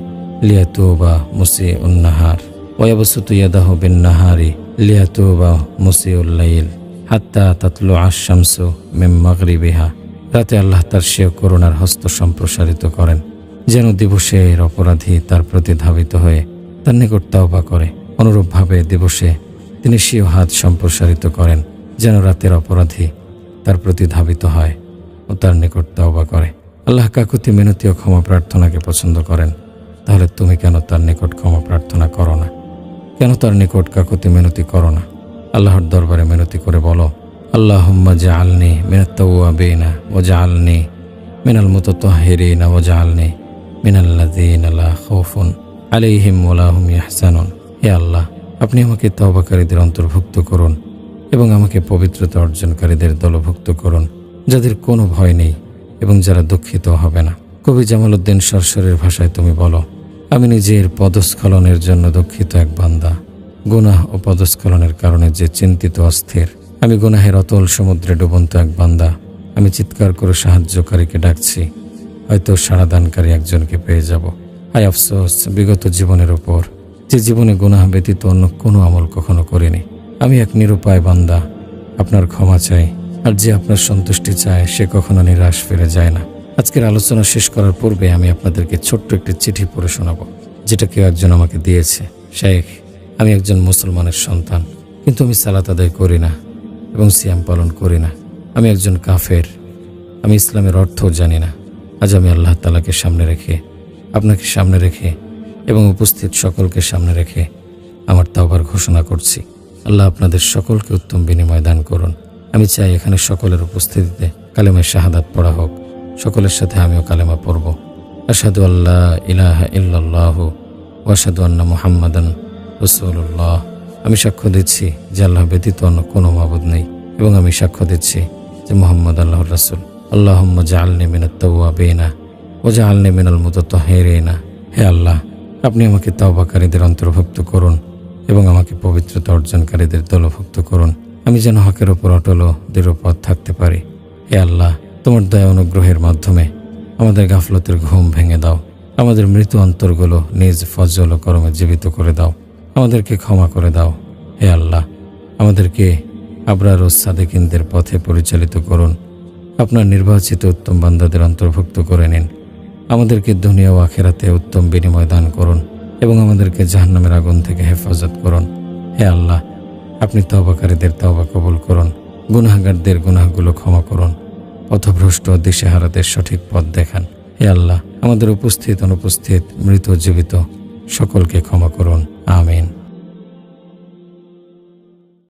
লিয়াতুবা মুসিউন নাহার ওয়া ইয়াবসুতু ইয়াদাহু বিন-নাহারি লিয়াতুবা মুসিউল লাইল হাত্তা তাতলুআ আশ-শামসু মিন মাগরিবিহা। রাতে আল্লাহ তার স্বীয় করুণার হস্ত সম্প্রসারিত করেন, যেন দিবসের অপরাধী তার প্রতি ধাবিত হয়ে তার নিকট তওবা করে। অনুরূপভাবে দিবসে তিনি স্বীয় হাত সম্প্রসারিত করেন, যেন রাতের অপরাধী তার প্রতি ধাবিত হয় ও তার নিকট তওবা করে। আল্লাহ কাকুতি মিনতি ও ক্ষমা প্রার্থনাকে পছন্দ করেন। তাহলে তুমি কেন তার নিকট ক্ষমা প্রার্থনা করো না? কেন তার নিকট কাকুতি মিনতি করো না? আল্লাহর দরবারে মিনতি করে বলো, আল্লাহুম্মা জাআলনি মিনাত তাওয়াবিনা ওয়া জাআলনি মিনাল মুতাতাহহিরিনা ওয়া জাআলনি মিনাল্লাযীনা লা খাউফুন আলাইহিম ওয়া লা হুম ইয়াহজানুন। হে আল্লাহ, আপনি আমাকে তওবাকারীদের অন্তর্ভুক্ত করুন এবং আমাকে পবিত্রতা অর্জনকারীদের দলভুক্ত করুন, যাদের কোনো ভয় নেই এবং যারা দুঃখিত হবে না। কবি জামালউদ্দিন সরসরের ভাষায় তুমি বলো, আমি নিজের পদস্খলনের জন্য দুঃখিত এক বান্দা, গুনাহ ও পদস্খলনের কারণে যে চিন্তিত অস্থির, আমি গুনাহের অতল সমুদ্রে ডুবন্ত এক বান্দা। আমি চিৎকার করে সাহায্যকারীকে ডাকছি, হয়তো সাড়াদানকারী একজনকে পেয়ে যাব। হায় আফসোস বিগত জীবনের উপর, যে জীবনে গুনাহ ব্যতীত অন্য কোনো আমল কখনো করিনি। আমি এক নিরুপায় বান্দা, আপনার ক্ষমা চাই। আর যে আপনার সন্তুষ্টি চায় সে কখনো নিরাশ ফিরে যায় না। আজকের আলোচনা শেষ করার পূর্বে আমি আপনাদেরকে ছোট্ট একটি চিঠি পড়ে শোনাব, যেটা কেউ একজন আমাকে দিয়েছে। শেখ, আমি একজন মুসলমানের সন্তান, কিন্তু আমি সালাত আদায় করি না এবং সিয়াম পালন করি না। আমি একজন কাফের, আমি ইসলামের অর্থও জানি না। আজ আমি আল্লাহ তাআলাকে সামনে রেখে, আপনাকে সামনে রেখে এবং উপস্থিত সকলকে সামনে রেখে আমার তাওবার ঘোষণা করছি। আল্লাহ আপনাদের সকলকে উত্তম বিনিময় দান করুন। আমি চাই এখানে সকলের উপস্থিতিতে কালেমায়ে শাহাদাত পড়া হোক। সকলের সাথে আমিও কালেমা পড়ব। আশহাদু আল্লা ইলাহা ইল্লাল্লাহু ওয়া আশহাদু আন্না মুহাম্মাদান রাসূলুল্লাহ। আমি সাক্ষ্য দিচ্ছি যে আল্লাহ ব্যতীত অন্য কোনো মাবুদ নেই, এবং আমি সাক্ষ্য দিচ্ছি যে মুহাম্মদ আল্লাহর রাসূল। আল্লাহুম্মা জাআলনি মিনাত তাওয়াবিনা ওয়া জাআলনি মিনাল মুতাতাহহিরিনা। হে আল্লাহ, আপনি আমাকে তাওবাকারীদের অন্তর্ভুক্ত করুন এবং আমাকে পবিত্রতা অর্জনকারীদের দলভুক্ত করুন। আমি যেন হকের ওপর অটল ও দৃঢ়পথ থাকতে পারি। হে আল্লাহ, তোমার দয়া অনুগ্রহের মাধ্যমে আমাদের গাফলতের ঘুম ভেঙে দাও। আমাদের মৃত অন্তরগুলো নিজ ফজল ও করমে জীবিত করে দাও। আমাদেরকে ক্ষমা করে দাও। হে আল্লাহ, আমাদেরকে আবরার ও সাদেকিনদের পথে পরিচালিত করুন। আপনার নির্বাচিত উত্তম বান্দাদের অন্তর্ভুক্ত করে নিন। আমাদেরকে দুনিয়া ও আখিরাতে উত্তম বিনিময় দান করুন এবং আমাদেরকে জাহান্নামের আগুন থেকে হেফাজত করুন। হে আল্লাহ, আপনি তওবাকারীদের তওবা কবুল করুন, গুনাহগারদের গুনাহগুলো ক্ষমা করুন, পথভ্রষ্ট ও দিশেহারাদের সঠিক পথ দেখান। হে আল্লাহ, আমাদের উপস্থিত অনুপস্থিত মৃত জীবিত সকলকে ক্ষমা করুন। আমিন।